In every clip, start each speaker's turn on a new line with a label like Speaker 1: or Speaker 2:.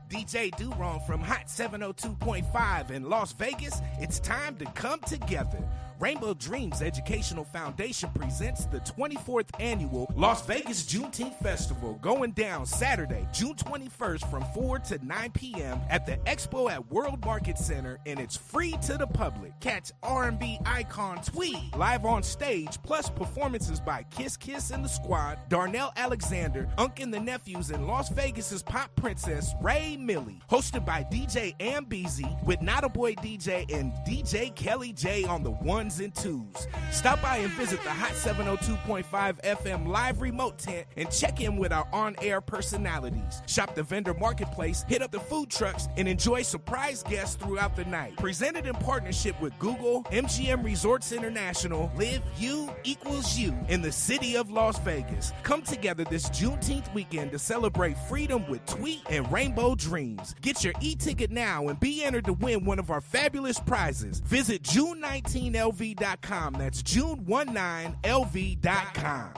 Speaker 1: DJ Durong from Hot 702.5 in Las Vegas, it's time to come together. Rainbow Dreams Educational Foundation presents the 24th annual Las Vegas Juneteenth Festival, going down Saturday, June 21st from 4 to 9 p.m. at the Expo at World Market Center, and it's free to the public. Catch R&B icon Tweed live on stage, plus performances by Kiss Kiss and the Squad, Darnell Alexander, Unk and the Nephews, and Las Vegas's pop princess Ray Millie. Hosted by DJ Ambeezy with Not a Boy DJ and DJ Kelly J on the ones and twos. Stop by and visit the Hot 702.5 FM live remote tent and check in with our on-air personalities. Shop the vendor marketplace, hit up the food trucks, and enjoy surprise guests throughout the night. Presented in partnership with Google, MGM Resorts International, Live You Equals You in the city of Las Vegas. Come together this Juneteenth weekend to celebrate freedom with Tweet and Rainbow Dreams. Get your e-ticket now and be entered to win one of our fabulous prizes. Visit June19LV.com. That's June19LV.com.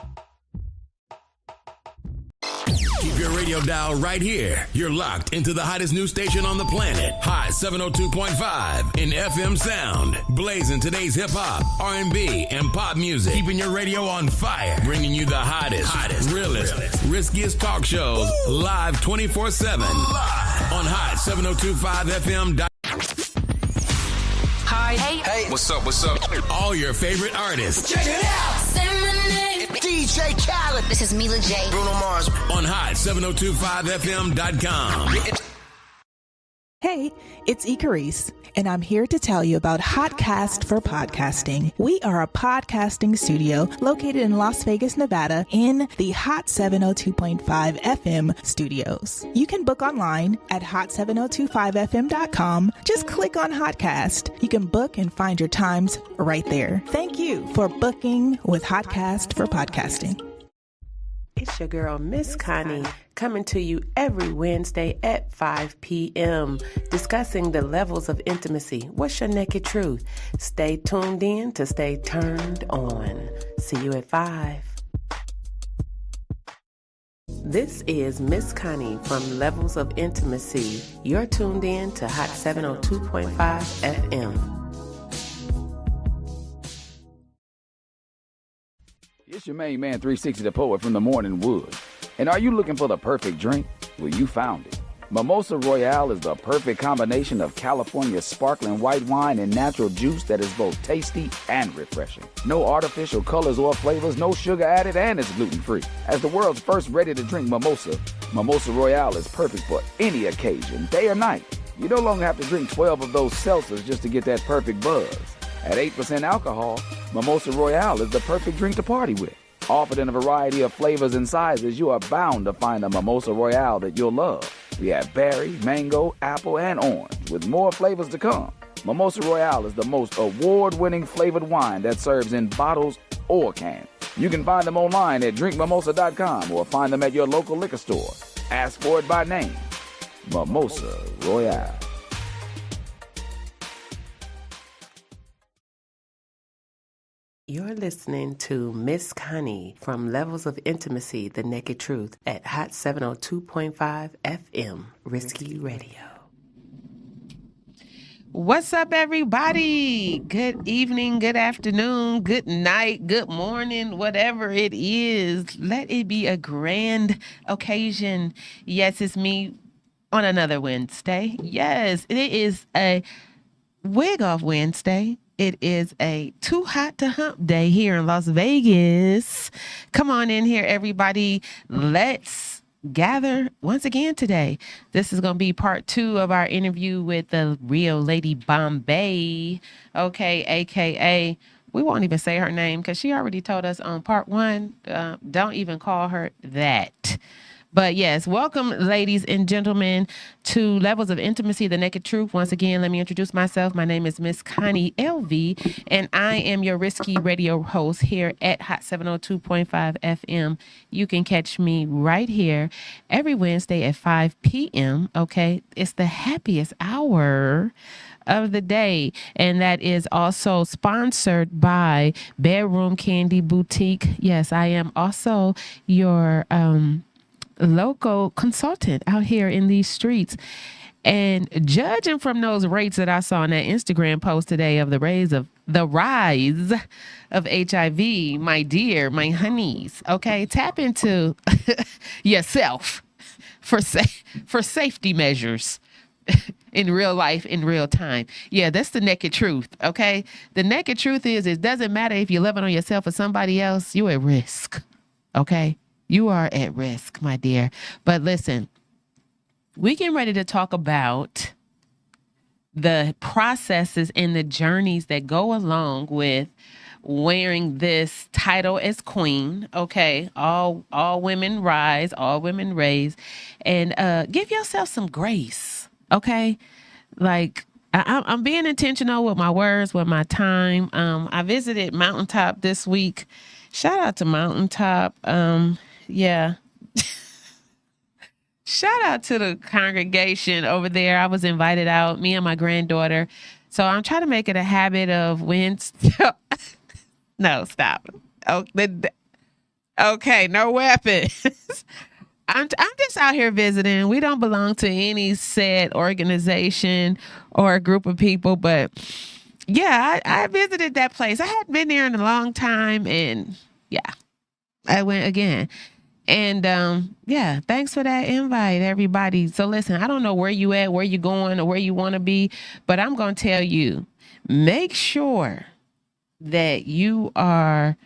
Speaker 2: Keep your radio dial right here. You're locked into the hottest news station on the planet. Hot 702.5 in FM sound. Blazing today's hip-hop, R&B, and pop music. Keeping your radio on fire. Bringing you the hottest, realest, riskiest talk shows live 24/7. Live on Hot 702.5 FM.
Speaker 3: Hi. Hey.
Speaker 2: What's up? All your favorite artists.
Speaker 3: Check it out. Say my name. DJ Khaled. This is Mila J. Bruno Mars.
Speaker 2: On Hot 702.5FM.com.
Speaker 4: Hey, it's Icarice, and I'm here to tell you about Hotcast for Podcasting. We are a podcasting studio located in Las Vegas, Nevada, in the Hot 702.5 FM studios. You can book online at hot7025fm.com. Just click on Hotcast. You can book and find your times right there. Thank you for booking with Hotcast for Podcasting.
Speaker 5: It's your girl, Miss Connie, coming to you every Wednesday at 5 p.m., discussing the levels of intimacy. What's your naked truth? Stay tuned in to stay turned on. See you at 5. This is Miss Connie from Levels of Intimacy. You're tuned in to Hot 702.5 FM.
Speaker 6: It's your main man, 360 the Poet from the Morning Wood. And are you looking for the perfect drink? Well, you found it. Mimosa Royale is the perfect combination of California sparkling white wine and natural juice that is both tasty and refreshing. No artificial colors or flavors, no sugar added, and it's gluten-free. As the world's first ready-to-drink mimosa, Mimosa Royale is perfect for any occasion, day or night. You no longer have to drink 12 of those seltzers just to get that perfect buzz. At 8% alcohol, Mimosa Royale is the perfect drink to party with. Offered in a variety of flavors and sizes, you are bound to find a Mimosa Royale that you'll love. We have berry, mango, apple, and orange, with more flavors to come. Mimosa Royale is the most award-winning flavored wine that serves in bottles or cans. You can find them online at drinkmimosa.com or find them at your local liquor store. Ask for it by name. Mimosa Royale.
Speaker 5: You're listening to Miss Connie from Levels of Intimacy, The Naked Truth at Hot 702.5 FM, Risky Radio.
Speaker 7: What's up, everybody? Good evening, good afternoon, good night, good morning, whatever it is. Let it be a grand occasion. Yes, it's me on another Wednesday. Yes, it is a wig off Wednesday. It is a too hot to hump day here in Las Vegas. Come on in here, everybody. Let's gather once again today. This is going to be part 2 of our interview with the real Lady Bombay. Okay, AKA, we won't even say her name because she already told us on part 1. Don't even call her that. But yes, welcome, ladies and gentlemen, to Levels of Intimacy, The Naked Truth. Once again, let me introduce myself. My name is Miss Connie LV, and I am your Risky Radio host here at Hot 702.5 FM. You can catch me right here every Wednesday at 5 p.m., okay? It's the happiest hour of the day, and that is also sponsored by Bedroom Candy Boutique. Yes, I am also your local consultant out here in these streets. And judging from those rates that I saw in that Instagram post today of the rise of HIV, my dear, my honeys, okay, tap into yourself for safety measures in real life, in real time. Yeah, that's the naked truth, okay? The naked truth is it doesn't matter if you're loving on yourself or somebody else, you're at risk, okay? You are at risk, my dear. But listen, we getting ready to talk about the processes and the journeys that go along with wearing this title as queen. Okay, all women rise, all women raise, and give yourself some grace. Okay, like I'm being intentional with my words, with my time. I visited Mountaintop this week. Shout out to Mountaintop. Yeah. Shout out to the congregation over there. I was invited out, me and my granddaughter. So I'm trying to make it a habit of when. No, stop. Oh, okay, no weapons. I'm just out here visiting. We don't belong to any said organization or a group of people, but yeah, I visited that place. I hadn't been there in a long time, and yeah, I went again. And yeah, thanks for that invite, everybody. So listen, I don't know where you at, where you going, or where you want to be, but I'm going to tell you, make sure that you are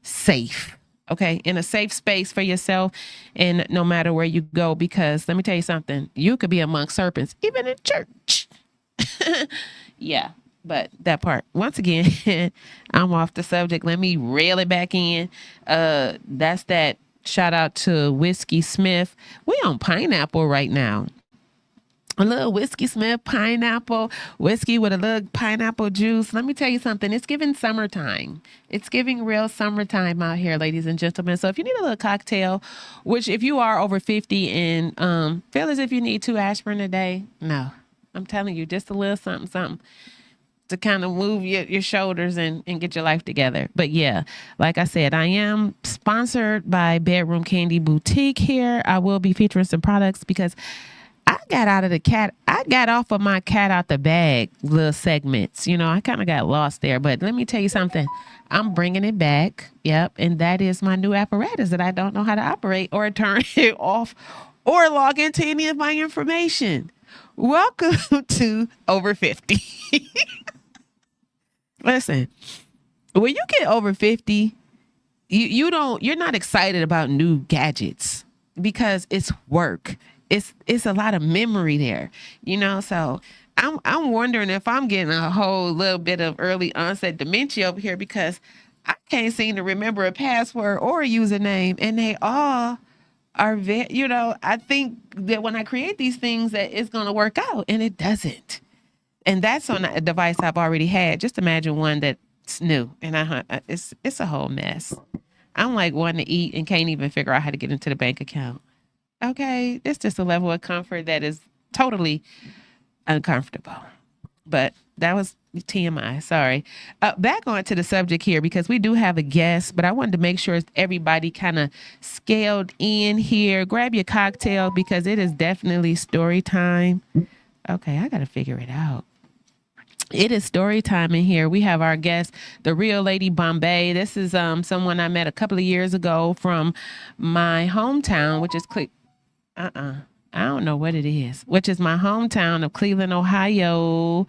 Speaker 7: safe, okay, in a safe space for yourself, and no matter where you go, because let me tell you something, you could be among serpents, even in church. Yeah, but that part, once again, I'm off the subject. Let me reel it back in. That's that. Shout out to Whiskey Smith. We on pineapple right now. A little Whiskey Smith pineapple whiskey with a little pineapple juice. Let me tell you something. It's giving summertime. It's giving real summertime out here, ladies and gentlemen. So if you need a little cocktail, which if you are over 50 and feel as if you need 2 aspirin a day, no. I'm telling you, just a little something to kind of move your shoulders and get your life together. But yeah, like I said, I am sponsored by Bedroom Candy Boutique here. I will be featuring some products because I got off of my cat out the bag little segments. You know, I kind of got lost there. But let me tell you something. I'm bringing it back. Yep. And that is my new apparatus that I don't know how to operate or turn it off or log into any of my information. Welcome to Over 50. Listen, when you get over 50, you're not excited about new gadgets because it's work. It's a lot of memory there, you know. So I'm wondering if I'm getting a whole little bit of early onset dementia over here because I can't seem to remember a password or a username, and they all are you know, I think that when I create these things that it's going to work out, and it doesn't. And that's on a device I've already had. Just imagine one that's new, and it's a whole mess. I'm like wanting to eat and can't even figure out how to get into the bank account. Okay, it's just a level of comfort that is totally uncomfortable. But that was TMI. Sorry. Back on to the subject here because we do have a guest, but I wanted to make sure everybody kind of scaled in here. Grab your cocktail because it is definitely story time. Okay, I got to figure it out. It is story time in here. We have our guest, the real Lady Bombay. This is someone I met a couple of years ago from my hometown, which is I don't know what it is, which is my hometown of Cleveland, Ohio.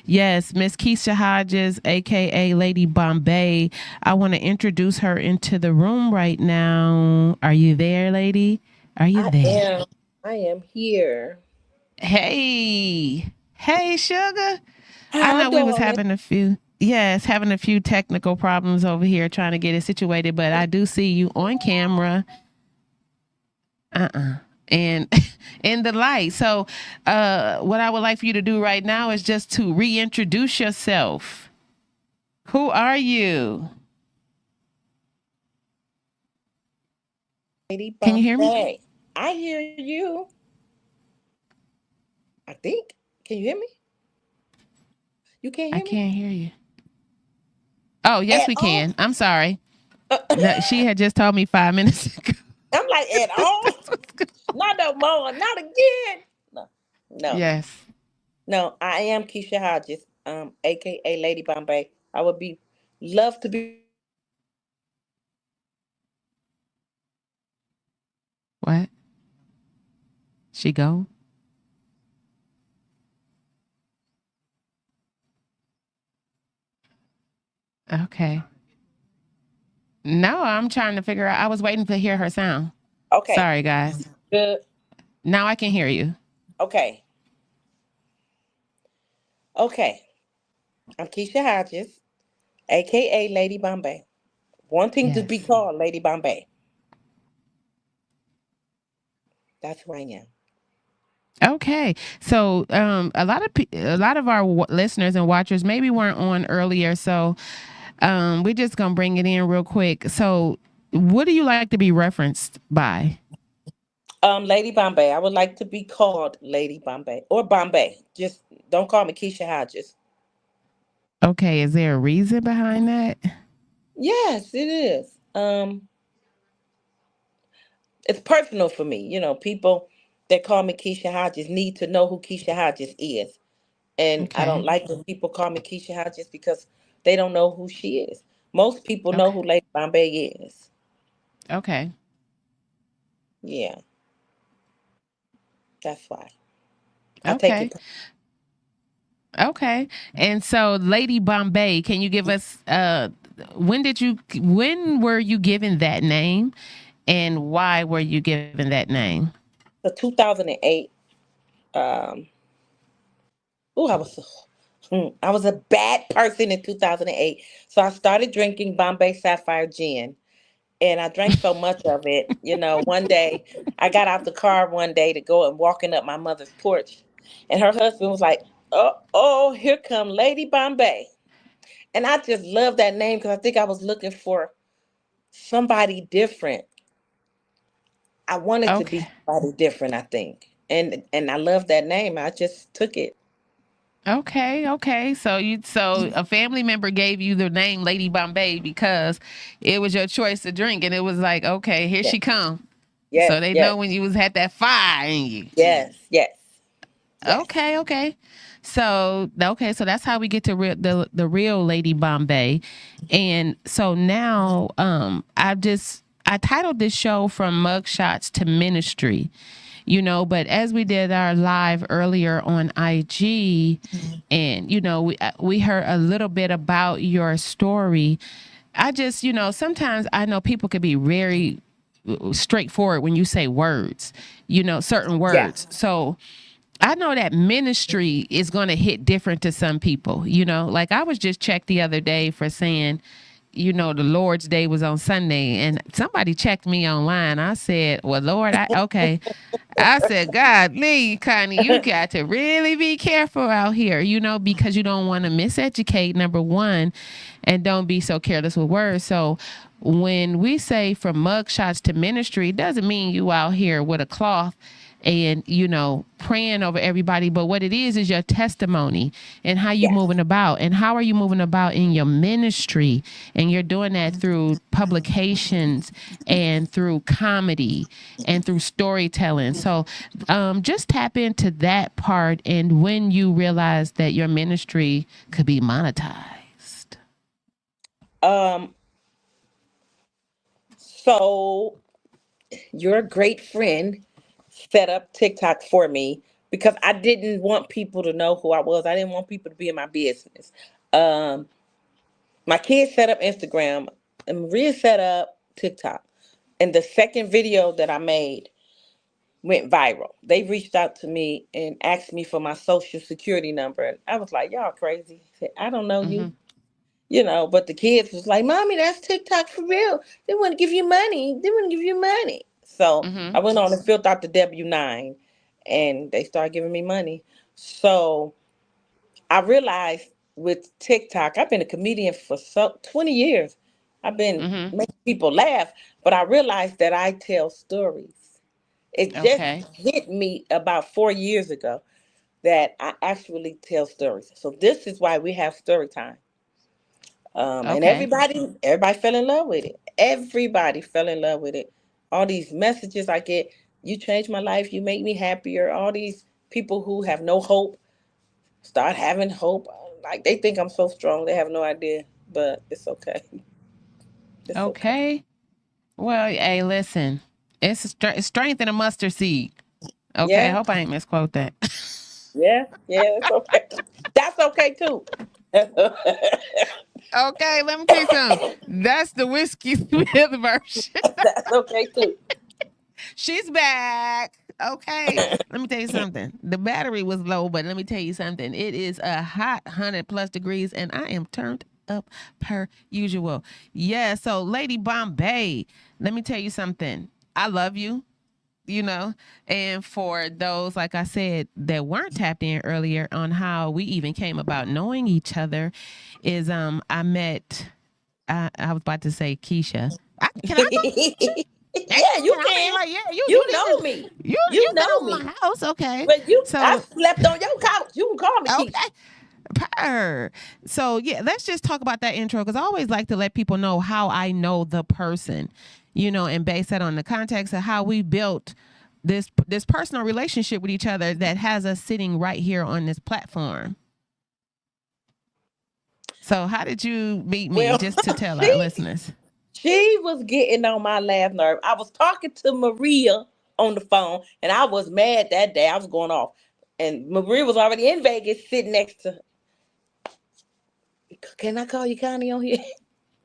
Speaker 7: Yes, Miss Keisha Hodges, a.k.a. Lady Bombay. I want to introduce her into the room right now. Are you there, lady? Are you there?
Speaker 8: I am here.
Speaker 7: Hey, sugar.
Speaker 8: How
Speaker 7: I know we was
Speaker 8: doing?
Speaker 7: having a few technical problems over here trying to get it situated, but I do see you on camera. And in the light. So what I would like for you to do right now is just to reintroduce yourself. Who are you?
Speaker 8: Lady
Speaker 7: Can you hear me?
Speaker 8: Bombay. I hear you. I think. Can you hear me? You can't hear me?
Speaker 7: I can't hear you. Oh, yes, we can. I'm sorry. No, she had just told me 5 minutes ago.
Speaker 8: I'm like, at all? Not no more. Not again. No, no,
Speaker 7: Yes.
Speaker 8: no. I am Keisha Hodges, aka Lady Bombay. I would be love to be referred to as Lady Bombay.
Speaker 7: What? She go? Okay. No, I'm trying to figure out. I was waiting to hear her sound.
Speaker 8: Okay,
Speaker 7: Sorry, guys.
Speaker 8: good.
Speaker 7: Now I can hear you.
Speaker 8: Okay, okay. I'm Keisha Hodges, aka Lady Bombay. Wanting to be
Speaker 7: Yes.
Speaker 8: called Lady Bombay. That's who I am.
Speaker 7: Okay. So, a lot of our listeners and watchers maybe weren't on earlier, so we're just gonna bring it in real quick. So, what do you like to be referenced by?
Speaker 8: Lady Bombay. I would like to be called Lady Bombay or Bombay. Just don't call me Keisha Hodges.
Speaker 7: Okay, is there a reason behind that?
Speaker 8: Yes, it is. It's personal for me. People that call me Keisha Hodges need to know who Keisha Hodges is. And I don't
Speaker 7: Okay.
Speaker 8: like when people call me Keisha Hodges because they don't know who she is. Most people know
Speaker 7: Okay.
Speaker 8: who Lady Bombay is.
Speaker 7: Okay.
Speaker 8: Yeah, that's why. I take
Speaker 7: Okay.
Speaker 8: it.
Speaker 7: Okay. And so, Lady Bombay, can you give us when were you given that name, and why were you given that name?
Speaker 8: So 2008. Um, oh, I was a bad person in 2008. So I started drinking Bombay Sapphire gin, and I drank so much of it. One day I got out the car one day to go and walking up my mother's porch, and her husband was like, "Oh, oh, here come Lady Bombay," and I just love that name because I think I was looking for somebody different. I wanted to be
Speaker 7: Okay.
Speaker 8: somebody different. I think, and I love that name. I just took it.
Speaker 7: Okay, okay. So a family member gave you the name Lady Bombay because it was your choice to drink, and it was like, okay, here
Speaker 8: Yes,
Speaker 7: she come.
Speaker 8: yes,
Speaker 7: So they
Speaker 8: yes,
Speaker 7: know when you was had that fire in you.
Speaker 8: yes, yes, yes.
Speaker 7: Okay, okay. So that's how we get to the real Lady Bombay. And so now I titled this show From Mugshots to Ministry. But as we did our live earlier on IG, and we heard a little bit about your story. I just, sometimes I know people could be very straightforward when you say words, certain
Speaker 8: Yeah.
Speaker 7: words. So I know that ministry is going to hit different to some people, like I was just checked the other day for saying, the Lord's Day was on Sunday, and somebody checked me online. I said, well, Lord, okay. I said, God, Lee, Connie, you got to really be careful out here, because you don't want to miseducate, number one, and don't be so careless with words. So when we say from mugshots to ministry, it doesn't mean you out here with a cloth and praying over everybody, but what it is your testimony and how you
Speaker 8: Yes.
Speaker 7: moving about, and how are you moving about in your ministry, and you're doing that through publications and through comedy and through storytelling. So just tap into that part, and when you realize that your ministry could be monetized.
Speaker 8: Um. So your great friend set up TikTok for me because I didn't want people to know who I was. I didn't want people to be in my business. Um. My kids set up Instagram, and Maria set up TikTok. And the second video that I made went viral. They reached out to me and asked me for my social security number. And I was like, y'all crazy. I said, I don't know you.
Speaker 7: Mm-hmm.
Speaker 8: But the kids was like, Mommy, that's TikTok for real. They want to give you money. They want to give you money. So
Speaker 7: Mm-hmm.
Speaker 8: I went on and filled out the W-9 and they started giving me money. So I realized with TikTok, I've been a comedian for 20 years. I've been
Speaker 7: Mm-hmm.
Speaker 8: making people laugh, but I realized that I tell stories. It just
Speaker 7: Okay.
Speaker 8: hit me about 4 years ago that I actually tell stories. So this is why we have story time. And
Speaker 7: Okay.
Speaker 8: everybody fell in love with it. Everybody fell in love with it. all these messages I get. You changed my life. You make me happier. All these people who have no hope start having hope. Like they think I'm so strong. They have no idea, but it's okay. It's okay.
Speaker 7: Okay. Well, hey, listen. It's strength in a mustard seed. Okay. I
Speaker 8: Yeah,
Speaker 7: hope I ain't misquote that.
Speaker 8: yeah, yeah. It's okay. That's okay too.
Speaker 7: Okay, let me tell you something. That's the Whiskey Smith version.
Speaker 8: That's okay too.
Speaker 7: She's back. Okay. Let me tell you something. The battery was low, but let me tell you something. It is a hot 100+ degrees, and I am turned up per usual. Yeah. So, Lady Bombay, let me tell you something. I love you. And for those, like I said, that weren't tapped in earlier on how we even came about knowing each other, is I met. I was about to say Keisha. Can I go?
Speaker 8: Yeah, you
Speaker 7: I mean,
Speaker 8: can.
Speaker 7: like, yeah,
Speaker 8: You know me. You
Speaker 7: you've been
Speaker 8: know
Speaker 7: over
Speaker 8: me.
Speaker 7: my house, okay?
Speaker 8: But I
Speaker 7: So
Speaker 8: slept on your couch. You can call me Keisha.
Speaker 7: okay. So yeah, let's just talk about that intro because I always like to let people know how I know the person, and base that on the context of how we built this personal relationship with each other that has us sitting right here on this platform. So how did you meet me?
Speaker 8: Well,
Speaker 7: Just to tell our listeners.
Speaker 8: she was getting on my last nerve. I was talking to Maria on the phone, and I was mad that day. I was going off, and Maria was already in Vegas, sitting next to. Can I call you Connie on here?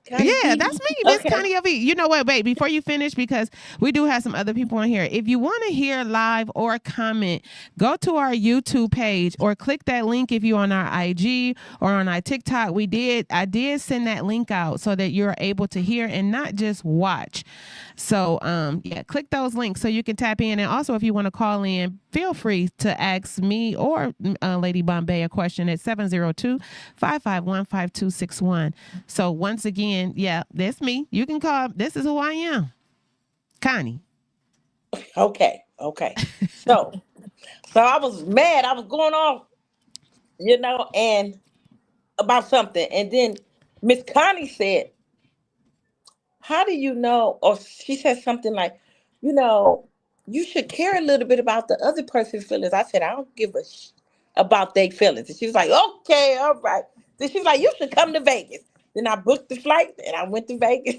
Speaker 8: Connie
Speaker 7: Yeah,
Speaker 8: B.
Speaker 7: that's me, Miss
Speaker 8: Okay.
Speaker 7: Connie LV. You know what? Wait, before you finish, because we do have some other people on here. If you want to hear live or comment, go to our YouTube page or click that link if you're on our IG or on our TikTok. I did send that link out so that you're able to hear and not just watch. So yeah, click those links so you can tap in. And also, if you want to call in, feel free to ask me or Lady Bombay a question at 702-551-5261. So once again, yeah, that's me. You can call. This is who I am, Connie.
Speaker 8: Okay. So I was mad. I was going off, and about something. And then Miss Connie said, how do you know? Or she said something like, you should care a little bit about the other person's feelings. I said, I don't give a about their feelings. And she was like, okay, all right. Then she was like, you should come to Vegas. Then I booked the flight and I went to Vegas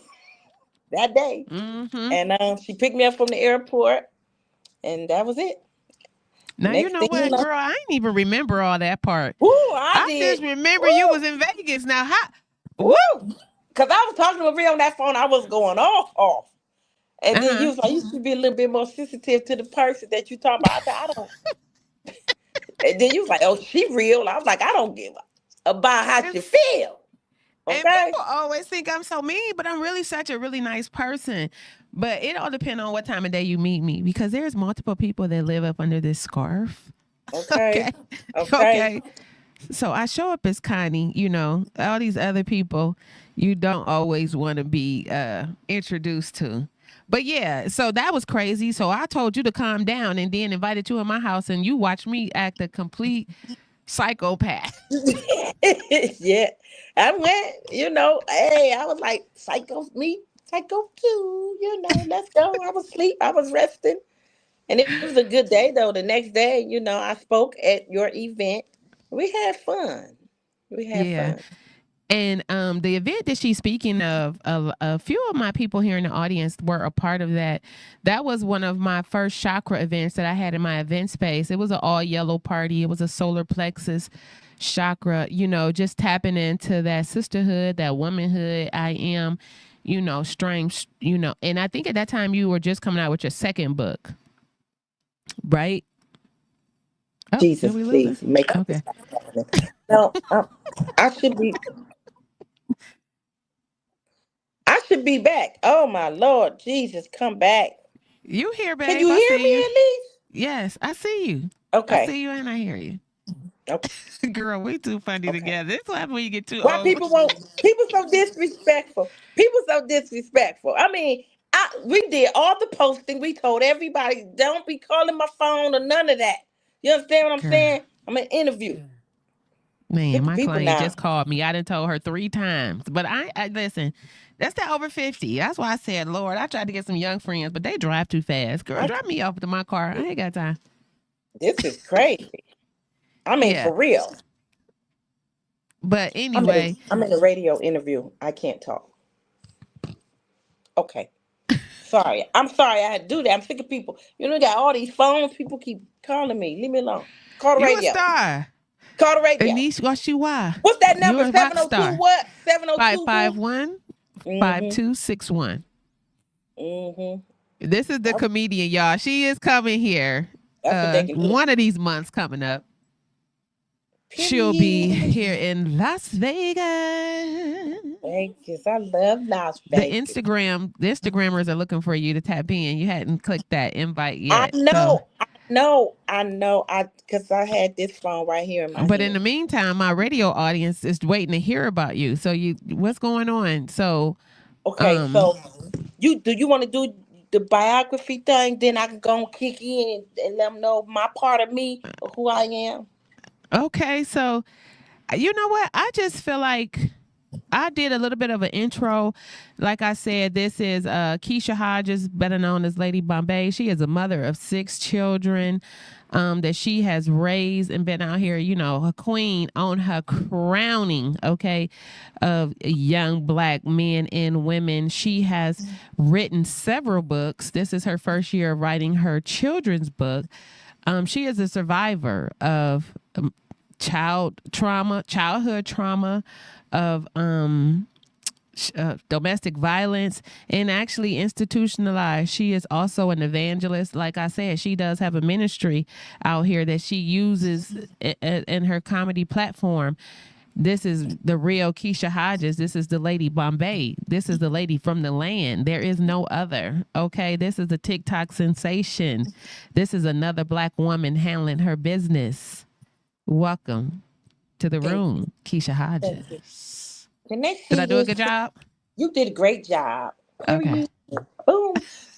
Speaker 8: that day.
Speaker 7: Mm-hmm.
Speaker 8: And she picked me up from the airport, and that was it.
Speaker 7: Now you
Speaker 8: Next
Speaker 7: know
Speaker 8: thing you
Speaker 7: what,
Speaker 8: know,
Speaker 7: girl? I ain't even remember all that part.
Speaker 8: I
Speaker 7: I
Speaker 8: did.
Speaker 7: just remember you
Speaker 8: Woo,
Speaker 7: was in Vegas. Now, how?
Speaker 8: woo. Because I was talking to Maria on that phone. I was going off. And then you
Speaker 7: Uh-huh.
Speaker 8: was like, you should be a little bit more sensitive to the person that you talk about. I said, I don't. And then you was like, oh, she real. I was like, I don't give a about how
Speaker 7: And
Speaker 8: she feel.
Speaker 7: And
Speaker 8: Okay?
Speaker 7: people always think I'm so mean, but I'm really such a really nice person. But it all depends on what time of day you meet me because there's multiple people that live up under this scarf.
Speaker 8: Okay.
Speaker 7: Okay.
Speaker 8: Okay.
Speaker 7: Okay. So I show up as Connie, all these other people you don't always want to be introduced to. But yeah, so that was crazy. So I told you to calm down and then invited you in my house and you watched me act a complete psychopath.
Speaker 8: Yeah. I went, hey, I was like, psycho too, let's go. I was asleep. I was resting. And it was a good day though. The next day, I spoke at your event. We had fun. We had
Speaker 7: Yeah.
Speaker 8: fun.
Speaker 7: And the event that she's speaking of, a few of my people here in the audience were a part of that. That was one of my first chakra events that I had in my event space. It was an all yellow party. It was a solar plexus chakra, just tapping into that sisterhood, that womanhood. I am, strength, and I think at that time you were just coming out with your second book, right? Oh,
Speaker 8: Jesus,
Speaker 7: did we lose
Speaker 8: please
Speaker 7: her?
Speaker 8: make up this
Speaker 7: Okay.
Speaker 8: happening. No, I should be. I should be back. Oh my Lord, Jesus, come back.
Speaker 7: You here,
Speaker 8: Can
Speaker 7: babe?
Speaker 8: you
Speaker 7: I
Speaker 8: hear
Speaker 7: see
Speaker 8: me
Speaker 7: you.
Speaker 8: at least?
Speaker 7: Yes, I see you. I
Speaker 8: Okay.
Speaker 7: see you and I hear you.
Speaker 8: Okay.
Speaker 7: Girl, we too funny
Speaker 8: Okay.
Speaker 7: together. This is what happens when you get too
Speaker 8: Why
Speaker 7: old.
Speaker 8: people so disrespectful? People so disrespectful. I mean, we did all the posting. We told everybody, don't be calling my phone or none of that. You understand what I'm
Speaker 7: Girl,
Speaker 8: saying? I'm an interview.
Speaker 7: man,
Speaker 8: Different
Speaker 7: my
Speaker 8: people
Speaker 7: client
Speaker 8: now.
Speaker 7: just called me. I done told her 3 times. But I listen, That's that over 50. That's why I said, Lord, I tried to get some young friends, but they drive too fast. Girl, drop me off to my car. I ain't got time.
Speaker 8: This is crazy. I mean,
Speaker 7: Yeah.
Speaker 8: for real.
Speaker 7: But anyway.
Speaker 8: I'm in a radio interview. I can't talk. Okay. Sorry. I'm sorry I had to do that. I'm sick of people. You know, got all these phones. People keep calling me. Leave me alone. Call the
Speaker 7: You
Speaker 8: radio.
Speaker 7: a star.
Speaker 8: Call the radio.
Speaker 7: Anish, what you why?
Speaker 8: What's that number?
Speaker 7: You a rock
Speaker 8: 702
Speaker 7: star.
Speaker 8: what? 702
Speaker 7: 551-5261.
Speaker 8: Mm-hmm.
Speaker 7: This is the comedian, y'all. She is coming here.
Speaker 8: That's what they can do.
Speaker 7: One of these months coming up. She'll be here in Las Vegas.
Speaker 8: Vegas. I love Las Vegas.
Speaker 7: The Instagrammers are looking for you to tap in. You hadn't clicked that invite yet.
Speaker 8: I know. Because I had this phone right here in my
Speaker 7: But
Speaker 8: hand.
Speaker 7: in the meantime, my radio audience is waiting to hear about you. So what's going on? So
Speaker 8: okay, so do you want to do the biography thing? Then I can go and kick in and let them know my part of me or who I am.
Speaker 7: Okay, so you know what? I just feel like I did a little bit of an intro. Like I said, this is Keisha Hodges, better known as Lady Bombay. She is a mother of 6 children that she has raised and been out here, you know, a queen on her crowning, okay, of young Black men and women. She has written several books. This is her first year of writing her children's book. She is a survivor of childhood trauma, of domestic violence, and actually institutionalized. She is also an evangelist. Like I said, she does have a ministry out here that she uses in her comedy platform. This is the real Keisha Hodges. This is the Lady Bombay. This is the lady from the land. There is no other. Okay, this is a TikTok sensation. This is another Black woman handling her business. Welcome to the room, Keisha Hodges. Did I do a good job?
Speaker 8: You did a great job.
Speaker 7: Okay.
Speaker 8: Boom.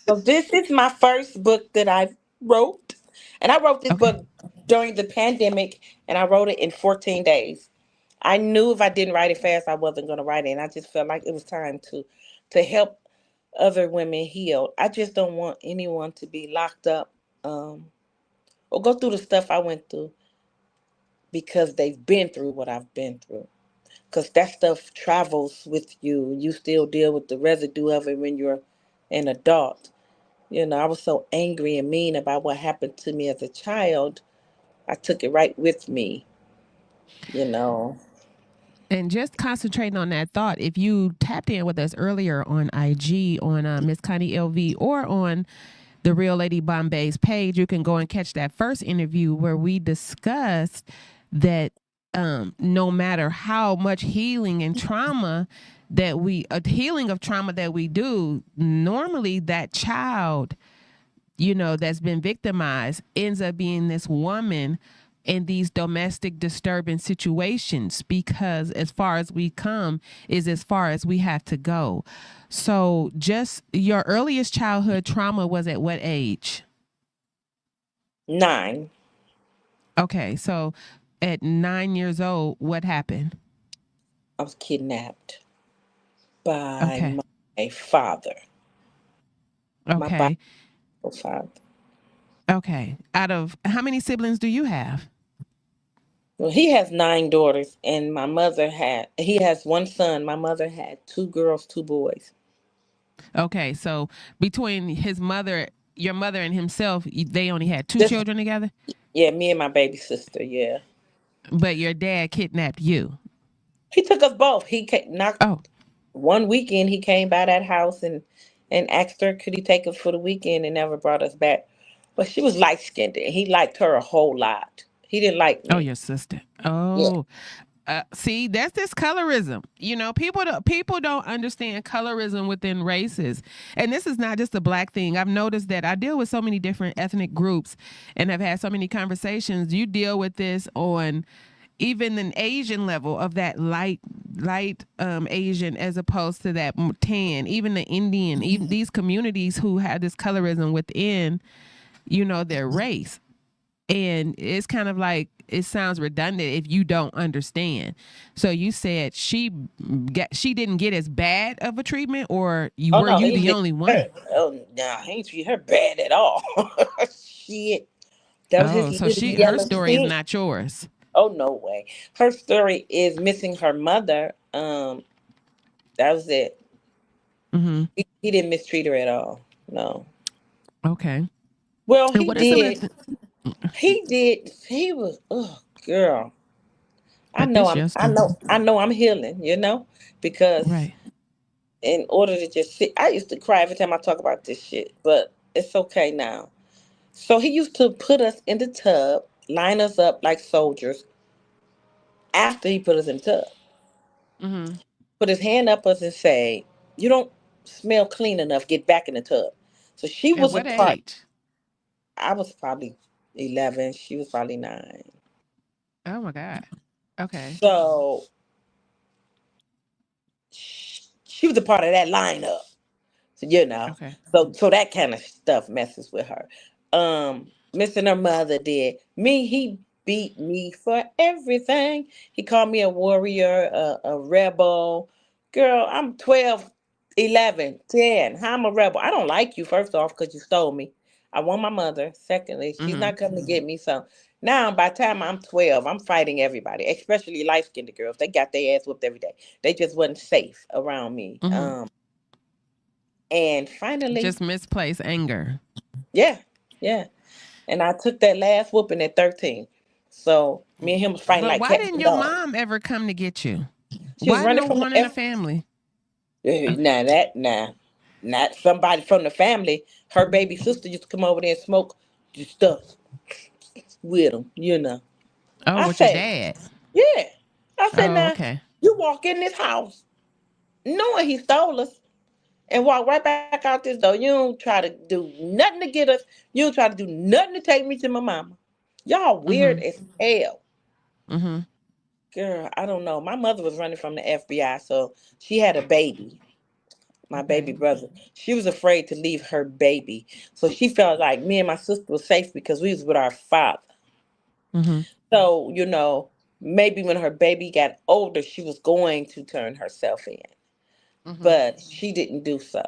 Speaker 8: So this is my first book that I wrote. And I wrote this book during the pandemic, and I wrote it in 14 days. I knew if I didn't write it fast, I wasn't going to write it. And I just felt like it was time to help other women heal. I just don't want anyone to be locked up or go through the stuff I went through because they've been through what I've been through. Because that stuff travels with you. You still deal with the residue of it when you're an adult. You know, I was so angry and mean about what happened to me as a child. I took it right with me, you know.
Speaker 7: And just concentrating on that thought, if you tapped in with us earlier on IG, on Miss Connie LV, or on the Real Lady Bombay's page, you can go and catch that first interview where we discussed that no matter how much healing and trauma that healing of trauma that we do, normally that child, you know, that's been victimized ends up being this woman in these domestic disturbance situations, because as far as we come is as far as we have to go. So just your earliest childhood trauma was at what age?
Speaker 8: 9.
Speaker 7: Okay, so at 9 years old, what happened?
Speaker 8: I was kidnapped by my father.
Speaker 7: Okay.
Speaker 8: My biological father.
Speaker 7: Okay. Out of how many siblings do you have?
Speaker 8: Well, he has 9 daughters, and he has 1 son. My mother had 2 girls, 2 boys.
Speaker 7: Okay, so between your mother and himself, they only had 2 children together?
Speaker 8: Yeah, me and my baby sister, yeah.
Speaker 7: But your dad kidnapped you?
Speaker 8: He took us both. He one weekend, he came by that house and asked her, could he take us for the weekend, and never brought us back. But she was light-skinned, and he liked her a whole lot. He didn't like me.
Speaker 7: Oh, your sister. Oh, yeah. See, that's this colorism. You know, people don't understand colorism within races. And this is not just a Black thing. I've noticed that I deal with so many different ethnic groups and have had so many conversations. You deal with this on even an Asian level of that light Asian as opposed to that tan, even the Indian, even these communities who have this colorism within, you know, their race. And it's kind of like, it sounds redundant if you don't understand. So you said she didn't get as bad of a treatment, or
Speaker 8: Oh
Speaker 7: were
Speaker 8: no,
Speaker 7: you
Speaker 8: he
Speaker 7: the
Speaker 8: didn't
Speaker 7: only
Speaker 8: treat her.
Speaker 7: one?
Speaker 8: Oh no, he ain't treat her bad at all. Shit. That was his
Speaker 7: Oh, so
Speaker 8: little
Speaker 7: her
Speaker 8: yellow
Speaker 7: story is
Speaker 8: skin.
Speaker 7: not yours.
Speaker 8: Oh no way. Her story is missing her mother. That was it.
Speaker 7: Mm-hmm.
Speaker 8: He didn't mistreat her at all. No.
Speaker 7: Okay.
Speaker 8: Well,
Speaker 7: And
Speaker 8: he
Speaker 7: what are some of
Speaker 8: did.
Speaker 7: the
Speaker 8: He did. He was. Oh, girl.
Speaker 7: but this
Speaker 8: I
Speaker 7: youngster,
Speaker 8: know. I know. I'm healing. Because
Speaker 7: right?
Speaker 8: in order to just sit, I used to cry every time I talk about this shit. But it's okay now. So he used to put us in the tub, line us up like soldiers. After he put us in the tub,
Speaker 7: Mm-hmm.
Speaker 8: put his hand up us and say, "You don't smell clean enough. Get back in the tub." So she
Speaker 7: At
Speaker 8: was a
Speaker 7: what
Speaker 8: part.
Speaker 7: age?
Speaker 8: I was probably 11. She was probably 9.
Speaker 7: Oh my God. Okay.
Speaker 8: So she was a part of that lineup. So,
Speaker 7: Okay.
Speaker 8: so that kind of stuff messes with her. Missing her mother did. He beat me for everything. He called me a warrior, a rebel. Girl, I'm 12, 11, 10. How I'm a rebel? I don't like you, first off, because you stole me. I want my mother. Secondly, she's
Speaker 7: Mm-hmm.
Speaker 8: not coming to get me. So now, by the time I'm 12, I'm fighting everybody, especially light skinned girls. They got their ass whooped every day. They just wasn't safe around me.
Speaker 7: Mm-hmm.
Speaker 8: And finally,
Speaker 7: Just misplaced anger.
Speaker 8: yeah, yeah. And I took that last whooping at 13. So me and him was fighting
Speaker 7: But
Speaker 8: like
Speaker 7: why
Speaker 8: cats
Speaker 7: didn't
Speaker 8: and
Speaker 7: your
Speaker 8: dogs.
Speaker 7: mom ever come to get you?
Speaker 8: She was
Speaker 7: Why
Speaker 8: running
Speaker 7: no
Speaker 8: from the
Speaker 7: one in the family?
Speaker 8: not somebody from the family. Her baby sister used to come over there and smoke the stuff with him.
Speaker 7: Oh,
Speaker 8: I
Speaker 7: with your
Speaker 8: said,
Speaker 7: dad.
Speaker 8: yeah. I said,
Speaker 7: Oh,
Speaker 8: now,
Speaker 7: okay.
Speaker 8: you walk in this house knowing he stole us and walk right back out this door. You don't try to do nothing to get us. You don't try to do nothing to take me to my mama. Y'all weird
Speaker 7: Mm-hmm.
Speaker 8: as hell.
Speaker 7: Mm-hmm.
Speaker 8: Girl, I don't know. My mother was running from the FBI, so she had a baby, my baby
Speaker 7: Okay.
Speaker 8: brother. She was afraid to leave her baby. So she felt like me and my sister were safe because we was with our father.
Speaker 7: Mm-hmm.
Speaker 8: So, maybe when her baby got older, she was going to turn herself in.
Speaker 7: Mm-hmm.
Speaker 8: But she didn't do so.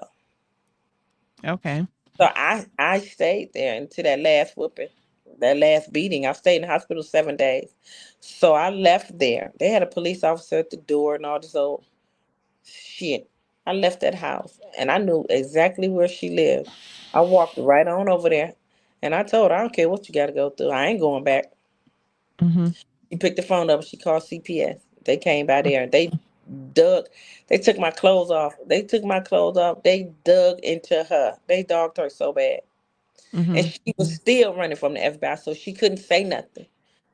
Speaker 7: Okay.
Speaker 8: So I stayed there until that last whooping, that last beating. I stayed in the hospital 7 days. So I left there. They had a police officer at the door and all this old shit. I left that house and I knew exactly where she lived. I walked right on over there and I told her, I don't care what you got to go through. I ain't going back.
Speaker 7: Mm-hmm.
Speaker 8: She picked the phone up and she called CPS. They came by there and dug, they took my clothes off. They took my clothes off. They dug into her. They dogged her so bad. And
Speaker 7: Mm-hmm.
Speaker 8: she was still running from the FBI, so she couldn't say nothing.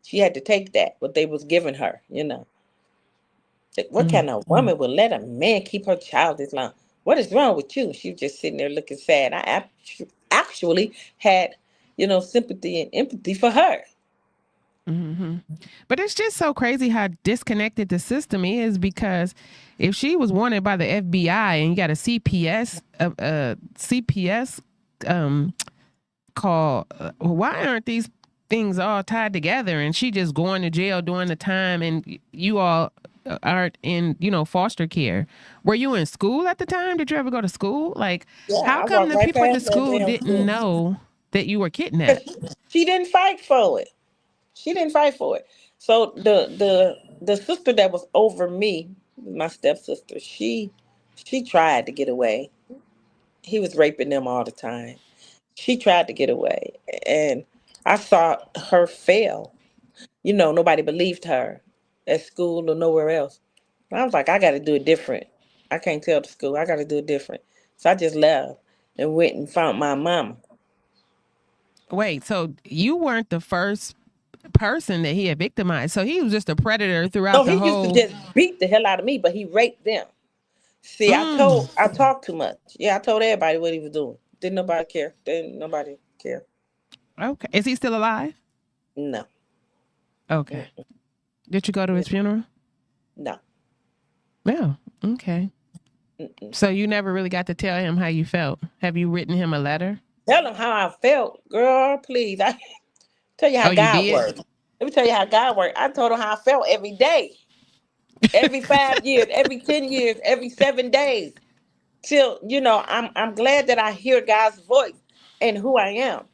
Speaker 8: She had to take that, what they was giving her. What kind of woman would let a man keep her child this long? What is wrong with you? She was just sitting there looking sad. Actually had, sympathy and empathy for her.
Speaker 7: Mm-hmm. But it's just so crazy how disconnected the system is, because if she was wanted by the FBI and you got a CPS call, why aren't these things all tied together and she just going to jail during the time and you all aren't in, foster care? Were you in school at the time? Did you ever go to school? Like,
Speaker 8: Yeah,
Speaker 7: how
Speaker 8: I
Speaker 7: come
Speaker 8: walked
Speaker 7: the
Speaker 8: right
Speaker 7: people at the
Speaker 8: past that
Speaker 7: school
Speaker 8: damn
Speaker 7: didn't
Speaker 8: school.
Speaker 7: know that you were
Speaker 8: 'Cause
Speaker 7: kidnapped?
Speaker 8: she didn't fight for it. She didn't fight for it. So the sister that was over me, my stepsister, she tried to get away. He was raping them all the time. She tried to get away, and I saw her fail. Nobody believed her at school or nowhere else. I was like, I got to do it different. I can't tell the school. I got to do it different. So I just left and went and found my mama.
Speaker 7: Wait, so you weren't the first person that he had victimized. So he was just a predator
Speaker 8: No,
Speaker 7: throughout the
Speaker 8: he used to
Speaker 7: whole.
Speaker 8: just beat the hell out of me, but he raped them. See,
Speaker 7: Mm,
Speaker 8: I talked too much. Yeah, I told everybody what he was doing. Didn't nobody care. Didn't nobody care.
Speaker 7: okay. Is he still alive?
Speaker 8: No.
Speaker 7: Okay.
Speaker 8: Mm,
Speaker 7: Did you go to his funeral?
Speaker 8: no.
Speaker 7: No. Okay.
Speaker 8: Mm-mm.
Speaker 7: So you never really got to tell him how you felt. Have you written him a letter?
Speaker 8: Tell him how I felt, girl. Please, Tell you how
Speaker 7: Oh, you
Speaker 8: God
Speaker 7: did?
Speaker 8: works. Let me tell you how God works. I told him how I felt every day, every 5 years, every 10 years, every 7 days. Till I'm glad that I hear God's voice and who I am.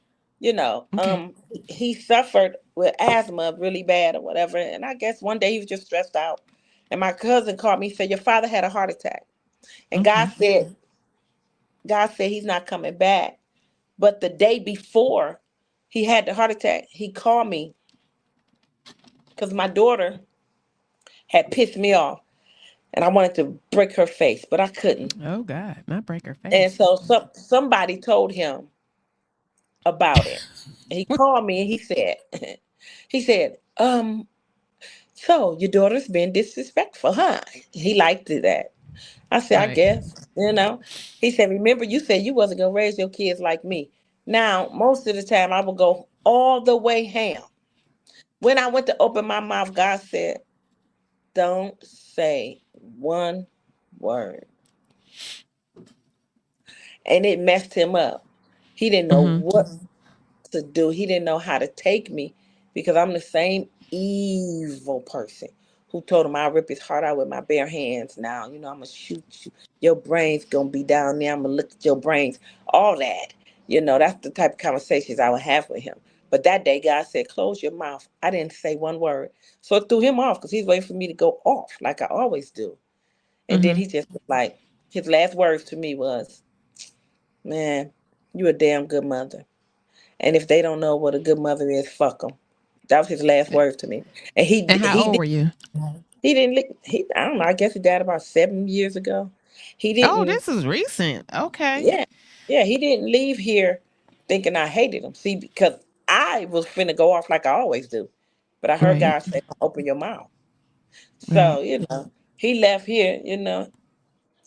Speaker 7: Okay.
Speaker 8: He suffered with asthma really bad or whatever, and I guess one day he was just stressed out. And my cousin called me and said, "Your father had a heart attack," and
Speaker 7: Okay.
Speaker 8: God said he's not coming back. But the day before he had the heart attack, he called me because my daughter had pissed me off, and I wanted to break her face, but I couldn't.
Speaker 7: Oh God, not break her
Speaker 8: And
Speaker 7: face.
Speaker 8: so somebody told him about it. And he called me and he said, he said, so your daughter's been disrespectful, huh? He liked that. I said, I
Speaker 7: Right.
Speaker 8: guess. He said, remember you said you wasn't gonna raise your kids like me. Now, most of the time I would go all the way ham. When I went to open my mouth, God said, don't say one word. And it messed him up. He didn't know
Speaker 7: Mm-hmm.
Speaker 8: what to do. He didn't know how to take me because I'm the same evil person who told him I'll rip his heart out with my bare hands. Now, I'm going to shoot you. Your brain's going to be down there. I'm going to look at your brains. All that. That's the type of conversations I would have with him. But that day, God said, close your mouth. I didn't say one word. So it threw him off because he's waiting for me to go off like I always do. And then
Speaker 7: Mm-hmm.
Speaker 8: he just was like, his last words to me was, man, you a damn good mother. And if they don't know what a good mother is, fuck them. That was his last word to me. And
Speaker 7: And how old were you?
Speaker 8: he didn't I don't know. I guess he died about 7 years ago. He
Speaker 7: Oh,
Speaker 8: didn't.
Speaker 7: this is recent. Okay.
Speaker 8: Yeah, yeah. He didn't leave here thinking I hated him. See, because I was finna go off like I always do, but I heard
Speaker 7: Right.
Speaker 8: God say, "Open your mouth."
Speaker 7: Right.
Speaker 8: So he left here,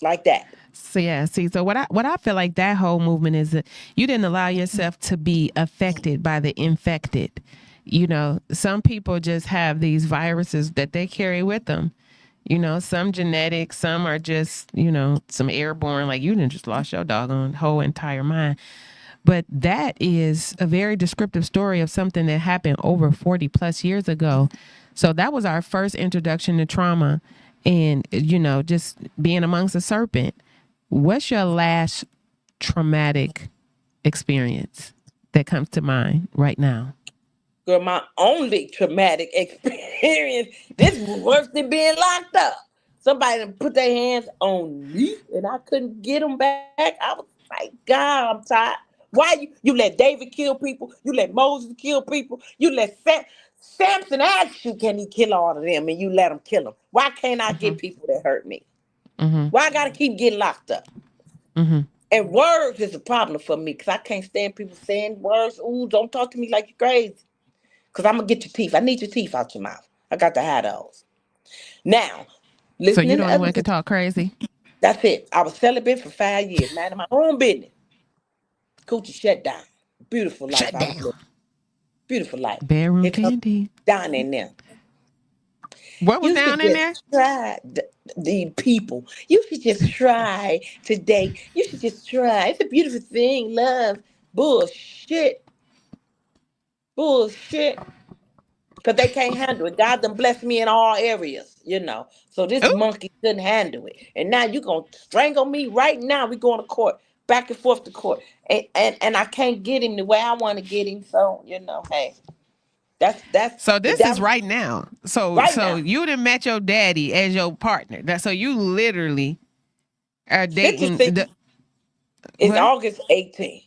Speaker 8: like that.
Speaker 7: So yeah, see, so what I feel like that whole movement is that you didn't allow yourself to be affected by the infected. Some people just have these viruses that they carry with them. Some genetic, some are just, some airborne, like you didn't just lost your doggone whole entire mind. But that is a very descriptive story of something that happened over 40 plus years ago. So that was our first introduction to trauma and, just being amongst a serpent. What's your last traumatic experience that comes to mind right now?
Speaker 8: Girl, my only traumatic experience, this was worse than being locked up. Somebody done put their hands on me and I couldn't get them back. I was like, God, I'm tired. Why you let David kill people? You let Moses kill people? You let Samson ask you, can he kill all of them? And you let him kill them. Why can't I
Speaker 7: Mm-hmm.
Speaker 8: get people that hurt me?
Speaker 7: Mm-hmm.
Speaker 8: Why I got to keep getting locked up?
Speaker 7: Mm-hmm.
Speaker 8: And words is a problem for me because I can't stand people saying words. Ooh, don't talk to me like you're crazy. Because I'm going to get your teeth. I need your teeth out your mouth. I got to have those. Now,
Speaker 7: So you
Speaker 8: listening
Speaker 7: the
Speaker 8: to
Speaker 7: only
Speaker 8: other
Speaker 7: one can
Speaker 8: people,
Speaker 7: talk crazy?
Speaker 8: that's it. I was celibate for 5 years, man, in my own business. Coochie shut down. Beautiful life
Speaker 7: Shut
Speaker 8: I was
Speaker 7: down.
Speaker 8: living. Beautiful life.
Speaker 7: Bedroom
Speaker 8: Here comes
Speaker 7: candy.
Speaker 8: down in there.
Speaker 7: What was
Speaker 8: You
Speaker 7: down
Speaker 8: should
Speaker 7: in there?
Speaker 8: just try the people. You should just try to date. You should just try. It's a beautiful thing, love. Bullshit. Bullshit. Because they can't handle it. God done blessed me in all areas. So this
Speaker 7: Ooh.
Speaker 8: monkey couldn't handle it. And now you going to strangle me right now. We going to court, back and forth to court. And I can't get him the way I want to get him. So, hey, that's
Speaker 7: So
Speaker 8: the
Speaker 7: this is
Speaker 8: devil
Speaker 7: right now. So
Speaker 8: right
Speaker 7: so
Speaker 8: now.
Speaker 7: you done met your daddy as your partner. So you literally are dating
Speaker 8: Sentencing
Speaker 7: the
Speaker 8: is
Speaker 7: what?
Speaker 8: August 18th.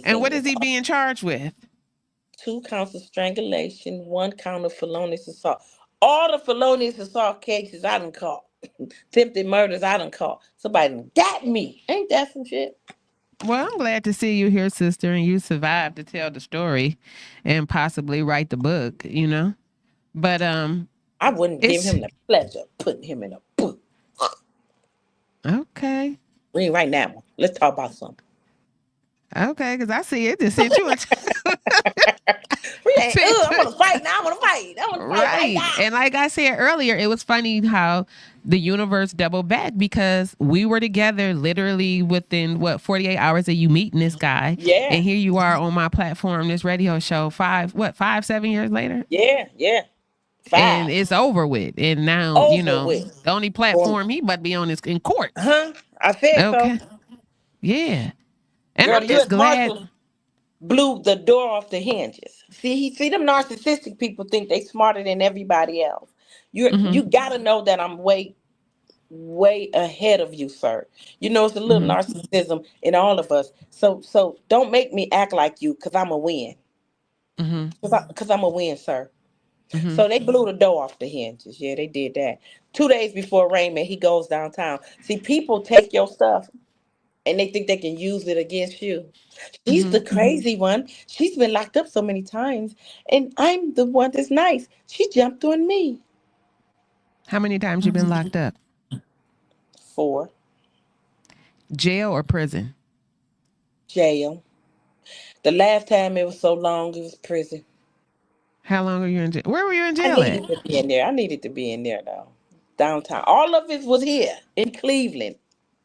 Speaker 7: And
Speaker 8: Sentencing
Speaker 7: what
Speaker 8: is
Speaker 7: is he being charged with?
Speaker 8: 2 counts of strangulation, 1 count of felonious assault. All the felonious assault cases I done caught. Attempted murders I done caught. Somebody done got me. Ain't that some shit?
Speaker 7: Well, I'm glad to see you here, sister, and you survived to tell the story and possibly write the book. But
Speaker 8: I wouldn't give
Speaker 7: it's
Speaker 8: him the pleasure of putting him in a book.
Speaker 7: okay.
Speaker 8: We ain't right now. Let's talk about something.
Speaker 7: Okay, because I see it just sent you into
Speaker 8: We I want to fight now. I want to fight. I want to fight right now.
Speaker 7: And like I said earlier, it was funny how the universe doubled back because we were together literally within 48 hours of you meeting this guy.
Speaker 8: Yeah.
Speaker 7: And here you are on my platform, this radio show 7 years later?
Speaker 8: Yeah. 5.
Speaker 7: And it's over with. And now, the only platform he must be on is in court.
Speaker 8: I said so.
Speaker 7: Yeah. And
Speaker 8: Girl,
Speaker 7: I'm just glad.
Speaker 8: Blew the door off the hinges. See them narcissistic people think they smarter than everybody else. You got to know that I'm way ahead of you, sir. It's a little narcissism in all of us. So don't make me act like you because I'm a win. Because I'm a win, sir. So they blew the door off the hinges. Yeah, they did that. 2 days before Raymond, he goes downtown. See, people take your stuff and they think they can use it against you. She's the crazy one. She's been locked up so many times, and I'm the one that's nice. She jumped on me.
Speaker 7: How many times you been locked up?
Speaker 8: 4.
Speaker 7: Jail or prison?
Speaker 8: Jail. The last time it was so long, it was prison.
Speaker 7: How long were you in jail? Where were you in jail
Speaker 8: I needed to be in there. I needed to be in there, though. Downtown. All of it was here in Cleveland.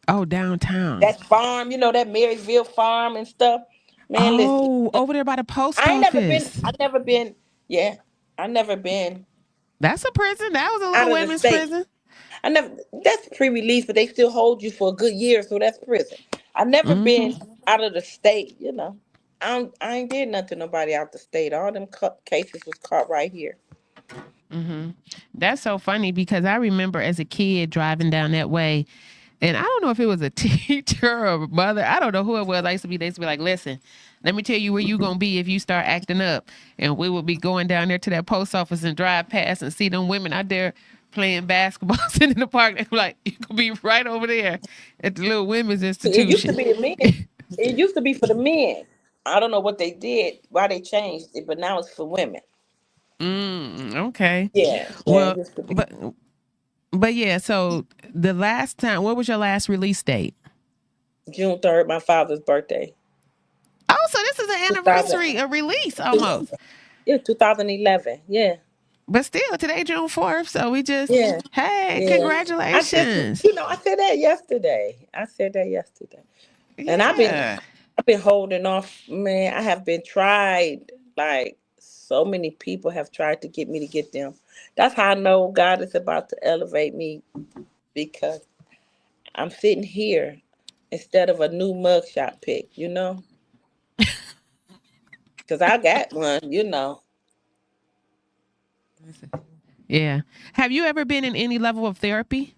Speaker 7: Oh, downtown.
Speaker 8: That farm, that Marysville farm and stuff. Man, listen.
Speaker 7: Over there by the post office.
Speaker 8: I've never been. Yeah, I never been.
Speaker 7: That's a prison. That was a little women's prison.
Speaker 8: That's pre-release, but they still hold you for a good year, so that's prison. I've never been out of the state, I ain't did nothing to nobody out the state. All them cases was caught right here.
Speaker 7: That's so funny because I remember as a kid driving down that way, and I don't know if it was a teacher or a mother. I don't know who it was. They used to be like, listen, let me tell you where you going to be if you start acting up. And we would be going down there to that post office and drive past and see them women out there playing basketball, sitting in the park. They were like, you could be right over there at the little women's institution.
Speaker 8: It used to be the men. It used to be for the men. I don't know what they did, why they changed it, but now it's for women.
Speaker 7: Okay.
Speaker 8: Yeah.
Speaker 7: Well, but yeah, so the last time, what was your last release date?
Speaker 8: June 3rd, my father's birthday.
Speaker 7: Oh, so this is an anniversary, a release almost.
Speaker 8: Yeah, 2011. Yeah.
Speaker 7: But still, today, June 4th, so we just, congratulations.
Speaker 8: I said that yesterday. And I've been holding off, man. I have been tried. Like, so many people have tried to get me to get them. That's how I know God is about to elevate me, because I'm sitting here instead of a new mugshot pic, Because I got one,
Speaker 7: Yeah. Have you ever been in any level of therapy?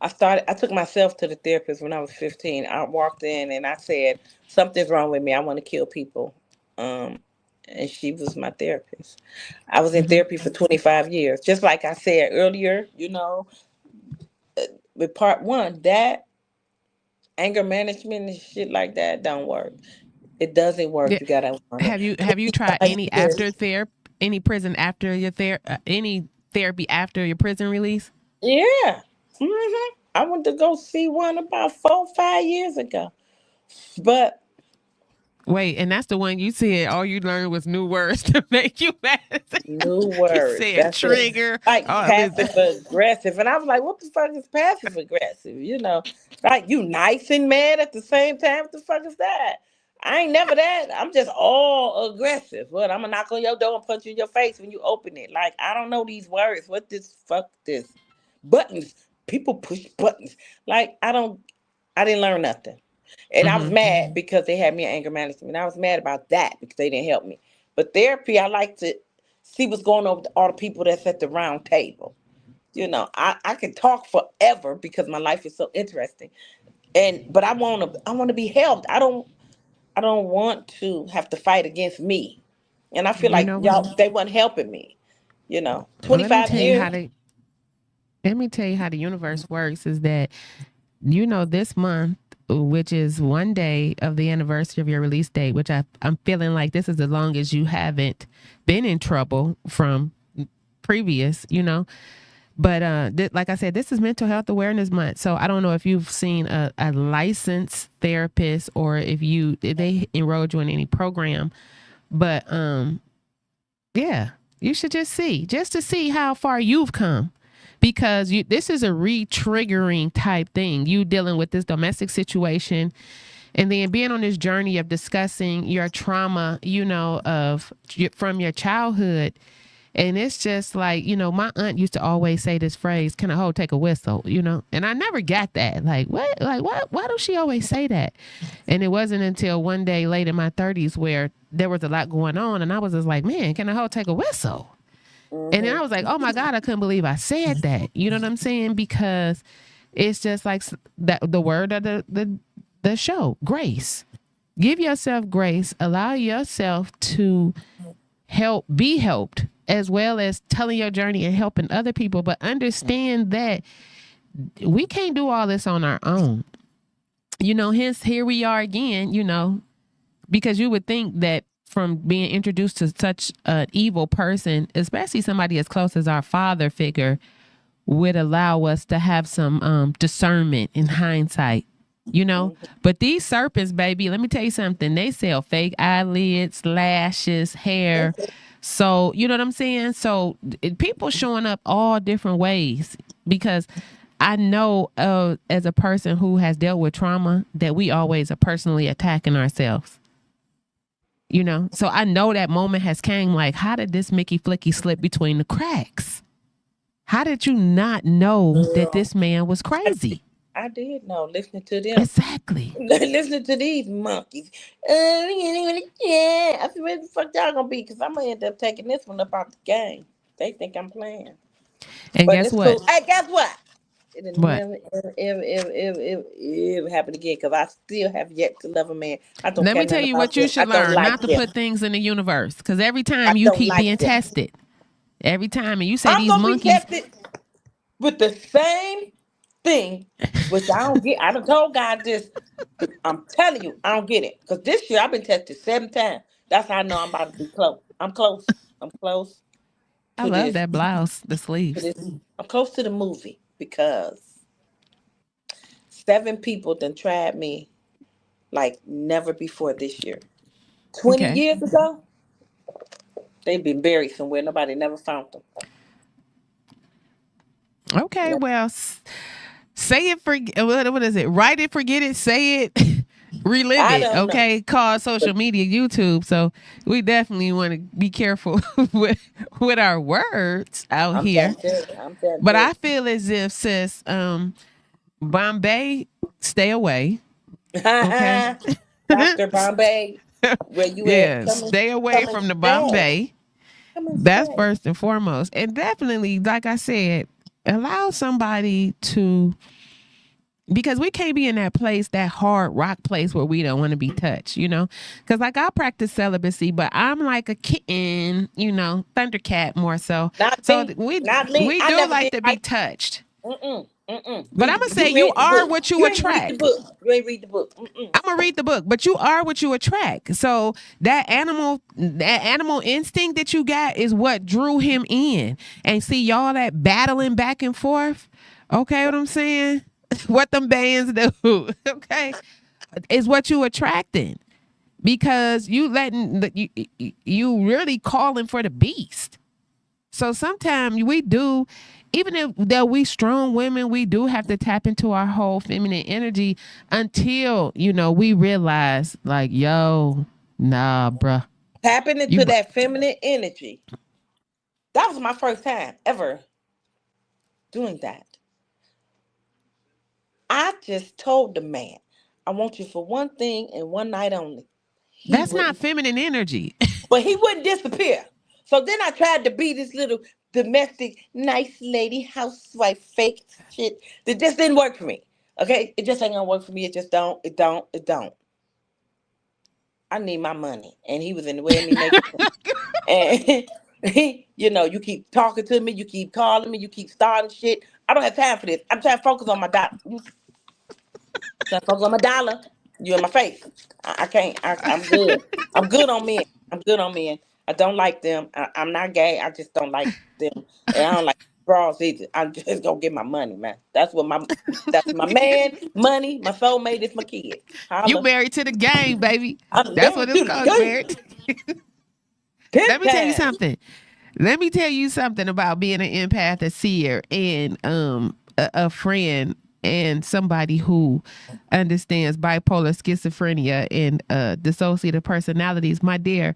Speaker 8: I took myself to the therapist when I was 15. I walked in and I said, something's wrong with me. I want to kill people. And she was my therapist. I was in therapy for 25 years. Just like I said earlier, with part 1, that anger management and shit like that don't work. It doesn't work.
Speaker 7: Yeah.
Speaker 8: You gotta.
Speaker 7: Have you tried any after therapy? Any prison after your any therapy after your prison release?
Speaker 8: Yeah. I went to go see one about 4-5 years ago. But
Speaker 7: wait, and that's the one you said all you learned was new words to make you mad.
Speaker 8: New words.
Speaker 7: You said trigger.
Speaker 8: Like passive aggressive. And I was like, what the fuck is passive aggressive? Like you nice and mad at the same time. What the fuck is that? I ain't never that. I'm just all aggressive. What? I'm gonna knock on your door and punch you in your face when you open it. Like, I don't know these words. What this? Fuck this. Buttons. People push buttons. Like, I didn't learn nothing. And I was mad because they had me in anger management. I was mad about that because they didn't help me. But therapy, I like to see what's going on with all the people that's at the round table. I can talk forever because my life is so interesting. But I want to be helped. I don't want to have to fight against me. And I feel like they weren't helping me. 25 years.
Speaker 7: Let me tell you how the universe works is that, this month, which is one day of the anniversary of your release date, which I'm feeling like this is as long as you haven't been in trouble from previous, But like I said, this is Mental Health Awareness Month. So I don't know if you've seen a licensed therapist or if they enrolled you in any program. But Yeah, you should just to see how far you've come. Because this is a re-triggering type thing. You dealing with this domestic situation and then being on this journey of discussing your trauma, from your childhood. And it's just like, my aunt used to always say this phrase, can a hoe take a whistle, And I never got that. Like, what? Like, what? Why does she always say that? And it wasn't until one day late in my 30s where there was a lot going on. And I was just like, man, can a hoe take a whistle? And then I was like, oh my God, I couldn't believe I said that. You know what I'm saying? Because it's just like that the word of the show, grace. Give yourself grace. Allow yourself to be helped, as well as telling your journey and helping other people. But understand that we can't do all this on our own. Hence here we are again, because you would think that from being introduced to such an evil person, especially somebody as close as our father figure, would allow us to have some discernment in hindsight, But these serpents, baby, let me tell you something. They sell fake eyelids, lashes, hair. So, you know what I'm saying? So people showing up all different ways, because I know as a person who has dealt with trauma that we always are personally attacking ourselves. So I know that moment has came, like, how did this Mickey Flicky slip between the cracks? How did you not know that this man was crazy?
Speaker 8: I did know, listening to them.
Speaker 7: Exactly.
Speaker 8: Listening to these monkeys. I said, where the fuck y'all gonna be? Because I'm gonna end up taking this one up out the game. They think I'm playing.
Speaker 7: And guess what?
Speaker 8: Cool. Hey, guess what? It'll
Speaker 7: What?
Speaker 8: never, ever happen again, because I still have yet to love a man.
Speaker 7: Let me tell you what you should learn, not to put things in the universe, because every time you keep being tested. Every time, and you say these monkeys.
Speaker 8: I'm tested with the same thing, which I don't get. I done told God this. I'm telling you, I don't get it. Because this year I've been tested 7 times. That's how I know I'm about to be close. I'm close.
Speaker 7: I love that blouse, the sleeves.
Speaker 8: I'm close to the movie, because 7 people done tried me like never before this year. 20 years ago, they've been buried somewhere. Nobody never found them.
Speaker 7: Okay, well, say it, what is it? Write it, forget it, say it, relive it. Okay, call social media YouTube. So we definitely want to be careful with our words out here. But I feel as if, sis, Bombay, stay away. Okay,
Speaker 8: Dr. Bombay, where you at?
Speaker 7: Stay away from the Bombay. That's first and foremost, and definitely, like I said, allow somebody to, because we can't be in that place, that hard rock place where we don't want to be touched, because like I practice celibacy, but I'm like a kitten, Thundercat more so. We do like to be touched. But I'm gonna say you are what you attract.
Speaker 8: You ain't read the book.
Speaker 7: I'm gonna read the book, but you are what you attract. So that animal instinct that you got is what drew him in. And see y'all that battling back and forth. Okay, what I'm saying? What them bands do? Okay, is what you attracting, because you you really calling for the beast. So sometimes we do. Even if that we strong women, we do have to tap into our whole feminine energy until, we realize, like, yo, nah, bruh.
Speaker 8: Tapping into that feminine energy. That was my first time ever doing that. I just told the man, I want you for one thing and one night only.
Speaker 7: That's not feminine energy.
Speaker 8: But he wouldn't disappear. So then I tried to be this little domestic, nice lady, housewife, fake shit. That just didn't work for me. Okay? It just ain't gonna work for me. It just don't. It don't. I need my money. And he was in the way of me making it. And he, you keep talking to me, you keep calling me, you keep starting shit. I don't have time for this. I'm trying to focus on my dollar. You in my face. I can't. I'm good. I'm good on men. I don't like them. I'm not gay. I just don't like them. And I don't like bras either. I'm just gonna get my money, man. That's my man, money, my soulmate is my kid.
Speaker 7: You married to the game, baby. That's what it's called, married. Let me tell you something. Let me tell you something about being an empath, a seer, and a friend and somebody who understands bipolar, schizophrenia, and dissociative personalities. My dear,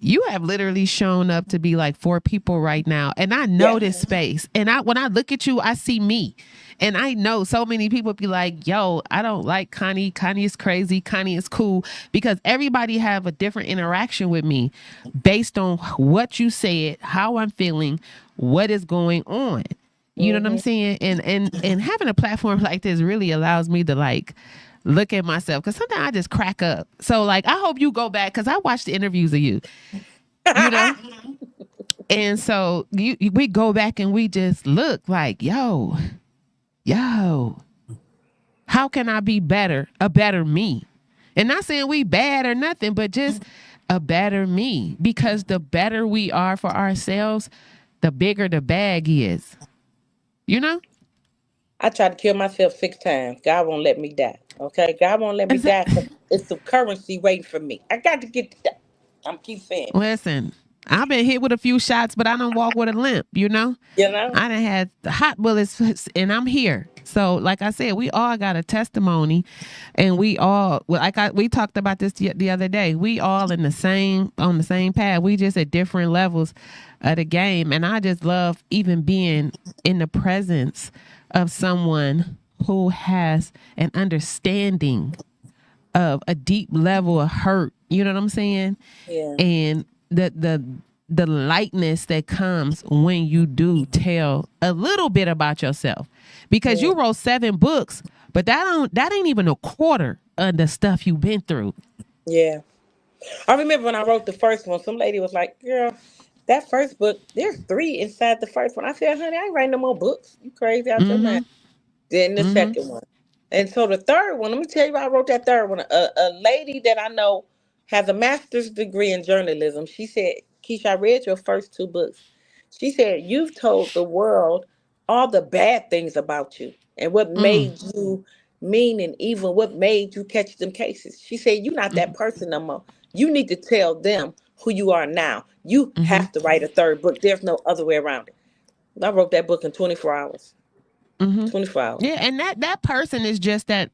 Speaker 7: you have literally shown up to be like 4 people right now. And I know this space. And when I look at you, I see me. And I know so many people be like, yo, I don't like Connie. Connie is crazy. Connie is cool. Because everybody have a different interaction with me based on what you said, how I'm feeling, what is going on. You know what I'm saying? And having a platform like this really allows me to like look at myself, because sometimes I just crack up. So like, I hope you go back, because I watched the interviews of you, you know? And so we go back and we just look like, yo, how can I be better, a better me? And not saying we bad or nothing, but just a better me. Because the better we are for ourselves, the bigger the bag is. You know?
Speaker 8: I tried to kill myself 6 times. God won't let me die. Okay? God won't let me die. 'Cause it's some currency waiting for me. I got to get to die. I'm keep saying.
Speaker 7: Listen, I've been hit with a few shots, but I don't walk with a limp, you know?
Speaker 8: You know?
Speaker 7: I done had the hot bullets and I'm here. So like I said, we all got a testimony, and we all, we talked about this the other day. We all on the same path. We just at different levels of the game. And I just love even being in the presence of someone who has an understanding of a deep level of hurt. You know what I'm saying?
Speaker 8: Yeah.
Speaker 7: And the lightness that comes when you do tell a little bit about yourself, because you wrote 7 books, but that ain't even a quarter of the stuff you've been through.
Speaker 8: Yeah. I remember when I wrote the first one, some lady was like, girl, that first book, there's 3 inside the first one. I said, honey, I ain't writing no more books. You crazy out your mind. Then the second one. And so the third one, let me tell you why I wrote that third one. A lady that I know has a master's degree in journalism. She said, Keisha, I read your first 2 books. She said, you've told the world all the bad things about you and what made you mean and evil, what made you catch them cases. She said, you're not that person no more. You need to tell them who you are now. You have to write a third book. There's no other way around it. I wrote that book in 24 hours. 24 hours.
Speaker 7: Yeah, and that person is just that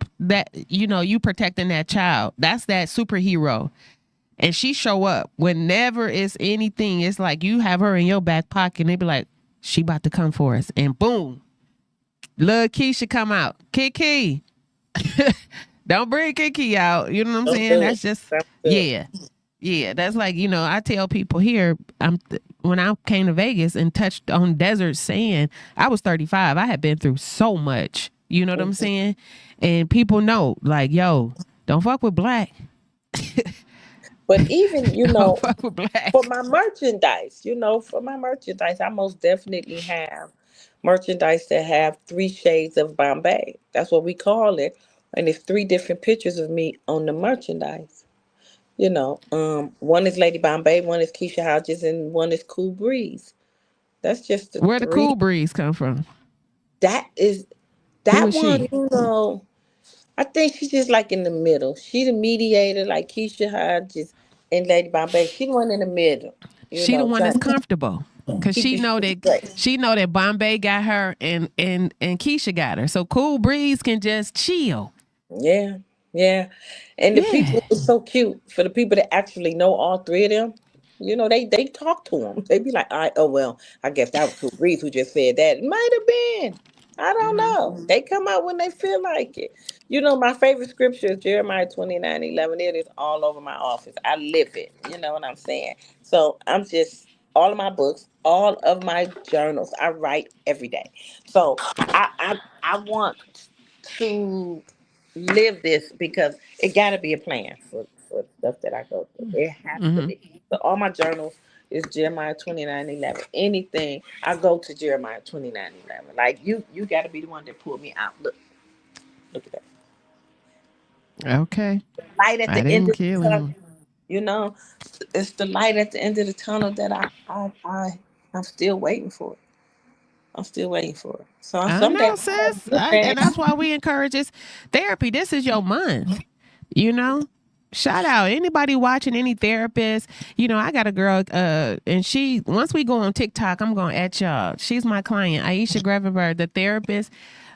Speaker 7: you know, you protecting that child. That's that superhero. And she show up whenever it's anything. It's like you have her in your back pocket and they be like, she about to come for us. And boom, little Keisha come out. Kiki. Don't bring Kiki out. You know what I'm saying? That's just, yeah. Yeah, that's like, you know, I tell people here, when I came to Vegas and touched on desert sand, I was 35. I had been through so much. You know what I'm saying? And people know, like, yo, don't fuck with black.
Speaker 8: But even, you know,
Speaker 7: fuck with black.
Speaker 8: for my merchandise, I most definitely have merchandise that have 3 shades of Bombay. That's what we call it. And it's 3 different pictures of me on the merchandise. You know, one is Lady Bombay, one is Keisha Hodges, and one is Cool Breeze. That's just the
Speaker 7: Where
Speaker 8: 3.
Speaker 7: the Cool Breeze come from?
Speaker 8: That
Speaker 7: Who
Speaker 8: one,
Speaker 7: is she?
Speaker 8: you know, I think she's just like in the middle. She the mediator, like Keisha Hodges and Lady Bombay. She the one in the middle.
Speaker 7: She the one
Speaker 8: trying
Speaker 7: that's
Speaker 8: to
Speaker 7: comfortable. Cause
Speaker 8: keep
Speaker 7: she
Speaker 8: it
Speaker 7: know that Bombay got her and Keisha got her. So Cool Breeze can just chill.
Speaker 8: Yeah, yeah. And the people are so cute. For the people that actually know all 3 of them, you know, they talk to them. They be like, I guess that was Cool Breeze who just said that. It might have been. I don't know. They come out when they feel like it. You know, my favorite scripture is Jeremiah 29:11. It is all over my office. I live it. You know what I'm saying? So I'm just, all of my books, all of my journals, I write every day. So I want to live this because it got to be a plan for stuff that I go through. It has to be. So all my journals is Jeremiah 29:11. Anything I go to Jeremiah 29:11. Like you got to be the one that pulled me out. Look at that.
Speaker 7: Okay.
Speaker 8: Light at
Speaker 7: I
Speaker 8: the end
Speaker 7: didn't
Speaker 8: of the
Speaker 7: kill
Speaker 8: tunnel.
Speaker 7: him.
Speaker 8: You know, it's the light at the end of the tunnel that I'm still waiting for. I'm still waiting for it. So
Speaker 7: I
Speaker 8: someday
Speaker 7: know, sis.
Speaker 8: I'm
Speaker 7: And that's why we encourage this therapy. This is your month. You know? Shout out anybody watching, any therapist. You know, I got a girl, and she, once we go on TikTok, I'm going at y'all. She's my client, Aisha Grevenberg, the therapist.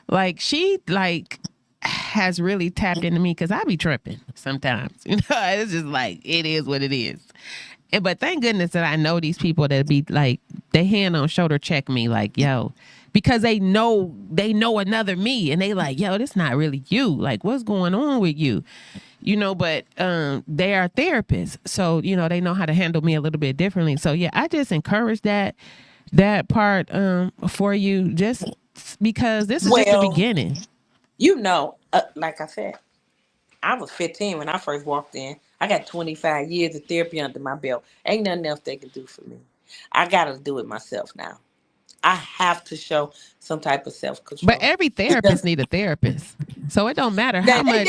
Speaker 7: Like, she has really tapped into me because I be tripping sometimes. You know, it's just like, it is what it is. But thank goodness that I know these people that be like, they hand on shoulder check me like, yo, because they know another me, and they like, yo, this not really you. Like, what's going on with you? You know, but they are therapists. So, you know, they know how to handle me a little bit differently. So, yeah, I just encourage that part for you, just because this is just the beginning.
Speaker 8: You know, like I said, I was 15 when I first walked in. I got 25 years of therapy under my belt. Ain't nothing else they can do for me. I got to do it myself now. I have to show some type of self-control.
Speaker 7: But every therapist need a therapist. So it don't matter how much.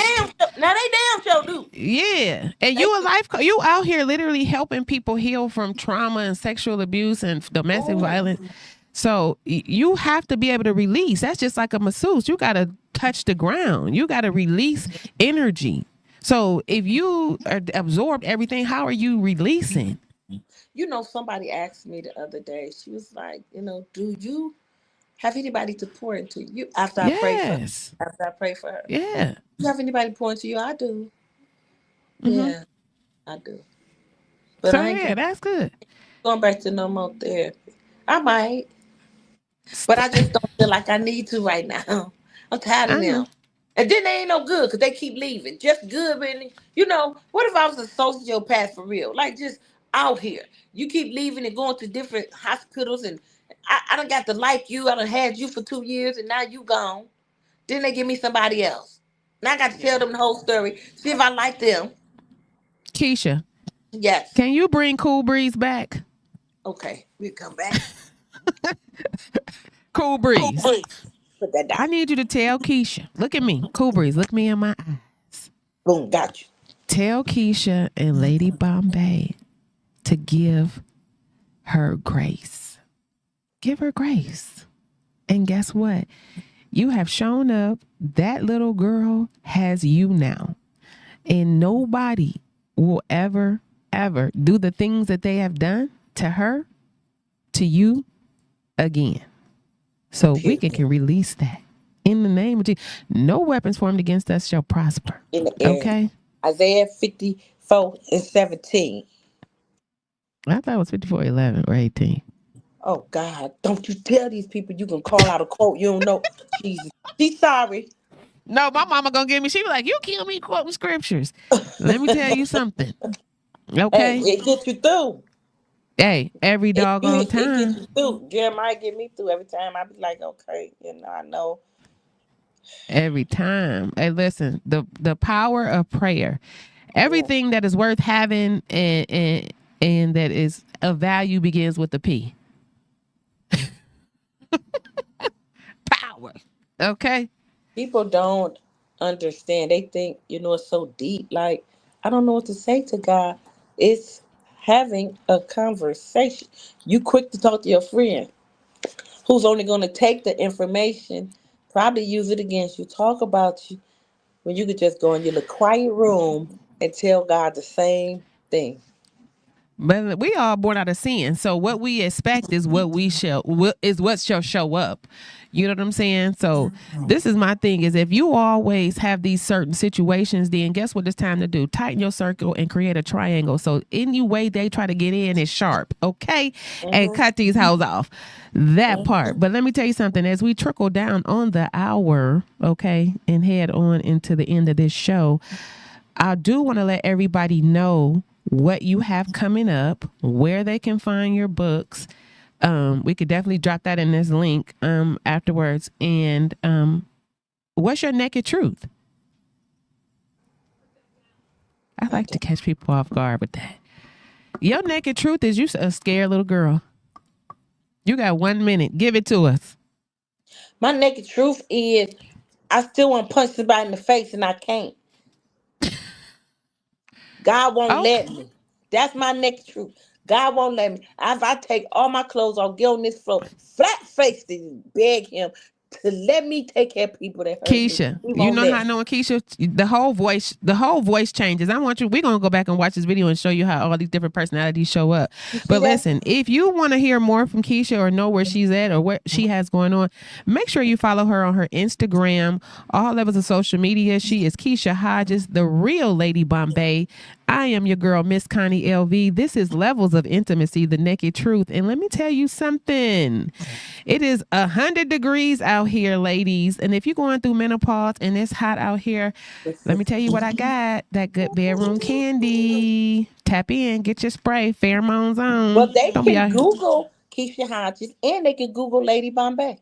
Speaker 8: Now they damn sure do.
Speaker 7: Yeah. And you a life coach. You out here literally helping people heal from trauma and sexual abuse and domestic violence. So you have to be able to release. That's just like a masseuse. You got to touch the ground. You got to release energy. So if you absorbed everything, how are you releasing?
Speaker 8: You know, somebody asked me the other day, she was like, you know, do you have anybody to pour into you after I pray for her? After I pray for her?
Speaker 7: Yeah.
Speaker 8: Do you have anybody pour into you? I do.
Speaker 7: Mm-hmm.
Speaker 8: Yeah, I do. But
Speaker 7: so yeah, that's good.
Speaker 8: Going back to no more therapy. I might. But I just don't feel like I need to right now. I'm tired of them. And then they ain't no good because they keep leaving. Just good, really. You know, what if I was a sociopath for real? Like, just out here. You keep leaving and going to different hospitals, and I done got to like you. I done had you for 2 years, and now you gone. Then they give me somebody else. Now I got to tell them the whole story. See if I like them.
Speaker 7: Keisha.
Speaker 8: Yes.
Speaker 7: Can you bring Cool Breeze back?
Speaker 8: Okay, we'll come back.
Speaker 7: Cool Breeze.
Speaker 8: Put that down.
Speaker 7: I need you to tell Keisha. Look at me. Cool Breeze. Look me in my eyes.
Speaker 8: Boom, got you.
Speaker 7: Tell Keisha and Lady Bombay to give her grace. Give her grace. And guess what? You have shown up. That little girl has you now. And nobody will ever do the things that they have done to her, to you, again. So we can release that. In the name of Jesus. No weapons formed against us shall prosper. Okay?
Speaker 8: Isaiah 54:17.
Speaker 7: I thought it was 54:11 or 18.
Speaker 8: Oh, God. Don't you tell these people you can call out a quote you don't know. Jesus. She's sorry.
Speaker 7: No, my mama gonna give me. She be like, you kill me quoting scriptures. Let me tell you something. Okay?
Speaker 8: Hey, it gets you through.
Speaker 7: Hey, every doggone time.
Speaker 8: It gets you through. Jeremiah get me through every time. I be like, okay, you know, I know.
Speaker 7: Every time. Hey, listen, the power of prayer. Everything that is worth having and that is of value begins with the P. Power. Okay?
Speaker 8: People don't understand. They think, you know, it's so deep. Like, I don't know what to say to God. It's having a conversation. You quick to talk to your friend who's only going to take the information, probably use it against you, talk about you, when you could just go in your little quiet room and tell God the same thing.
Speaker 7: But we all born out of sin, so what we expect is what shall show up. You know what I'm saying? So this is my thing: is if you always have these certain situations, then guess what it's time to do? Tighten your circle and create a triangle. So any way they try to get in is sharp, okay? And cut these hoes off. That part. But let me tell you something: as we trickle down on the hour, okay, and head on into the end of this show, I do want to let everybody know what you have coming up, where they can find your books. We could definitely drop that in this link afterwards. And what's your naked truth? I like to catch people off guard with that. Your naked truth is you a scared little girl. You got 1 minute. Give it to us.
Speaker 8: My naked truth is I still want to punch somebody in the face and I can't. God won't let me. That's my naked truth. God won't let me. If I take all my clothes off, get on this floor, flat faced, and beg him, to let me take care of people that hurt
Speaker 7: Keisha,
Speaker 8: me.
Speaker 7: you know how I know Keisha, the whole voice changes. We're gonna go back and watch this video and show you how all these different personalities show up. But listen, if you want to hear more from Keisha or know where she's at or what she has going on, make sure you follow her on her Instagram, all levels of social media. She is Keisha Hodges, the real Lady Bombay. I am your girl, Miss Connie LV. This is Levels of Intimacy, the naked truth. And let me tell you something. It is 100 degrees out here, ladies. And if you're going through menopause and it's hot out here, let me tell you what I got. That good bedroom candy. Tap in, get your spray, pheromones on.
Speaker 8: Well, they can Google Keisha Hodges and they can Google Lady Bombay.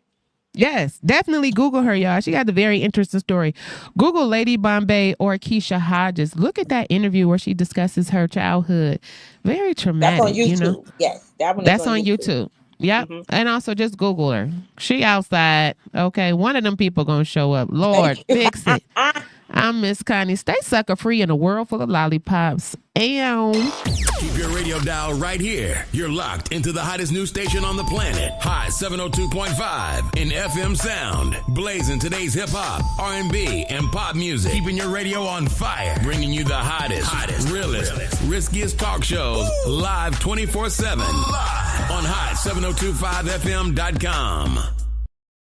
Speaker 7: Yes, definitely Google her, y'all. She got a very interesting story. Google Lady Bombay or Keisha Hodges. Look at that interview where she discusses her childhood. Very traumatic.
Speaker 8: That's on YouTube.
Speaker 7: You know?
Speaker 8: Yes,
Speaker 7: that's on YouTube. Yep. Mm-hmm. And also just Google her. She outside. Okay. One of them people gonna show up. Lord, fix it. I'm Miss Connie. Stay sucker free in a world full of lollipops.
Speaker 2: Keep your radio dial right here. You're locked into the hottest news station on the planet. Hot 702.5 in FM sound. Blazing today's hip hop, R&B, and pop music. Keeping your radio on fire. Bringing you the hottest, realest, riskiest talk shows live 24/7 on hot702.5fm.com.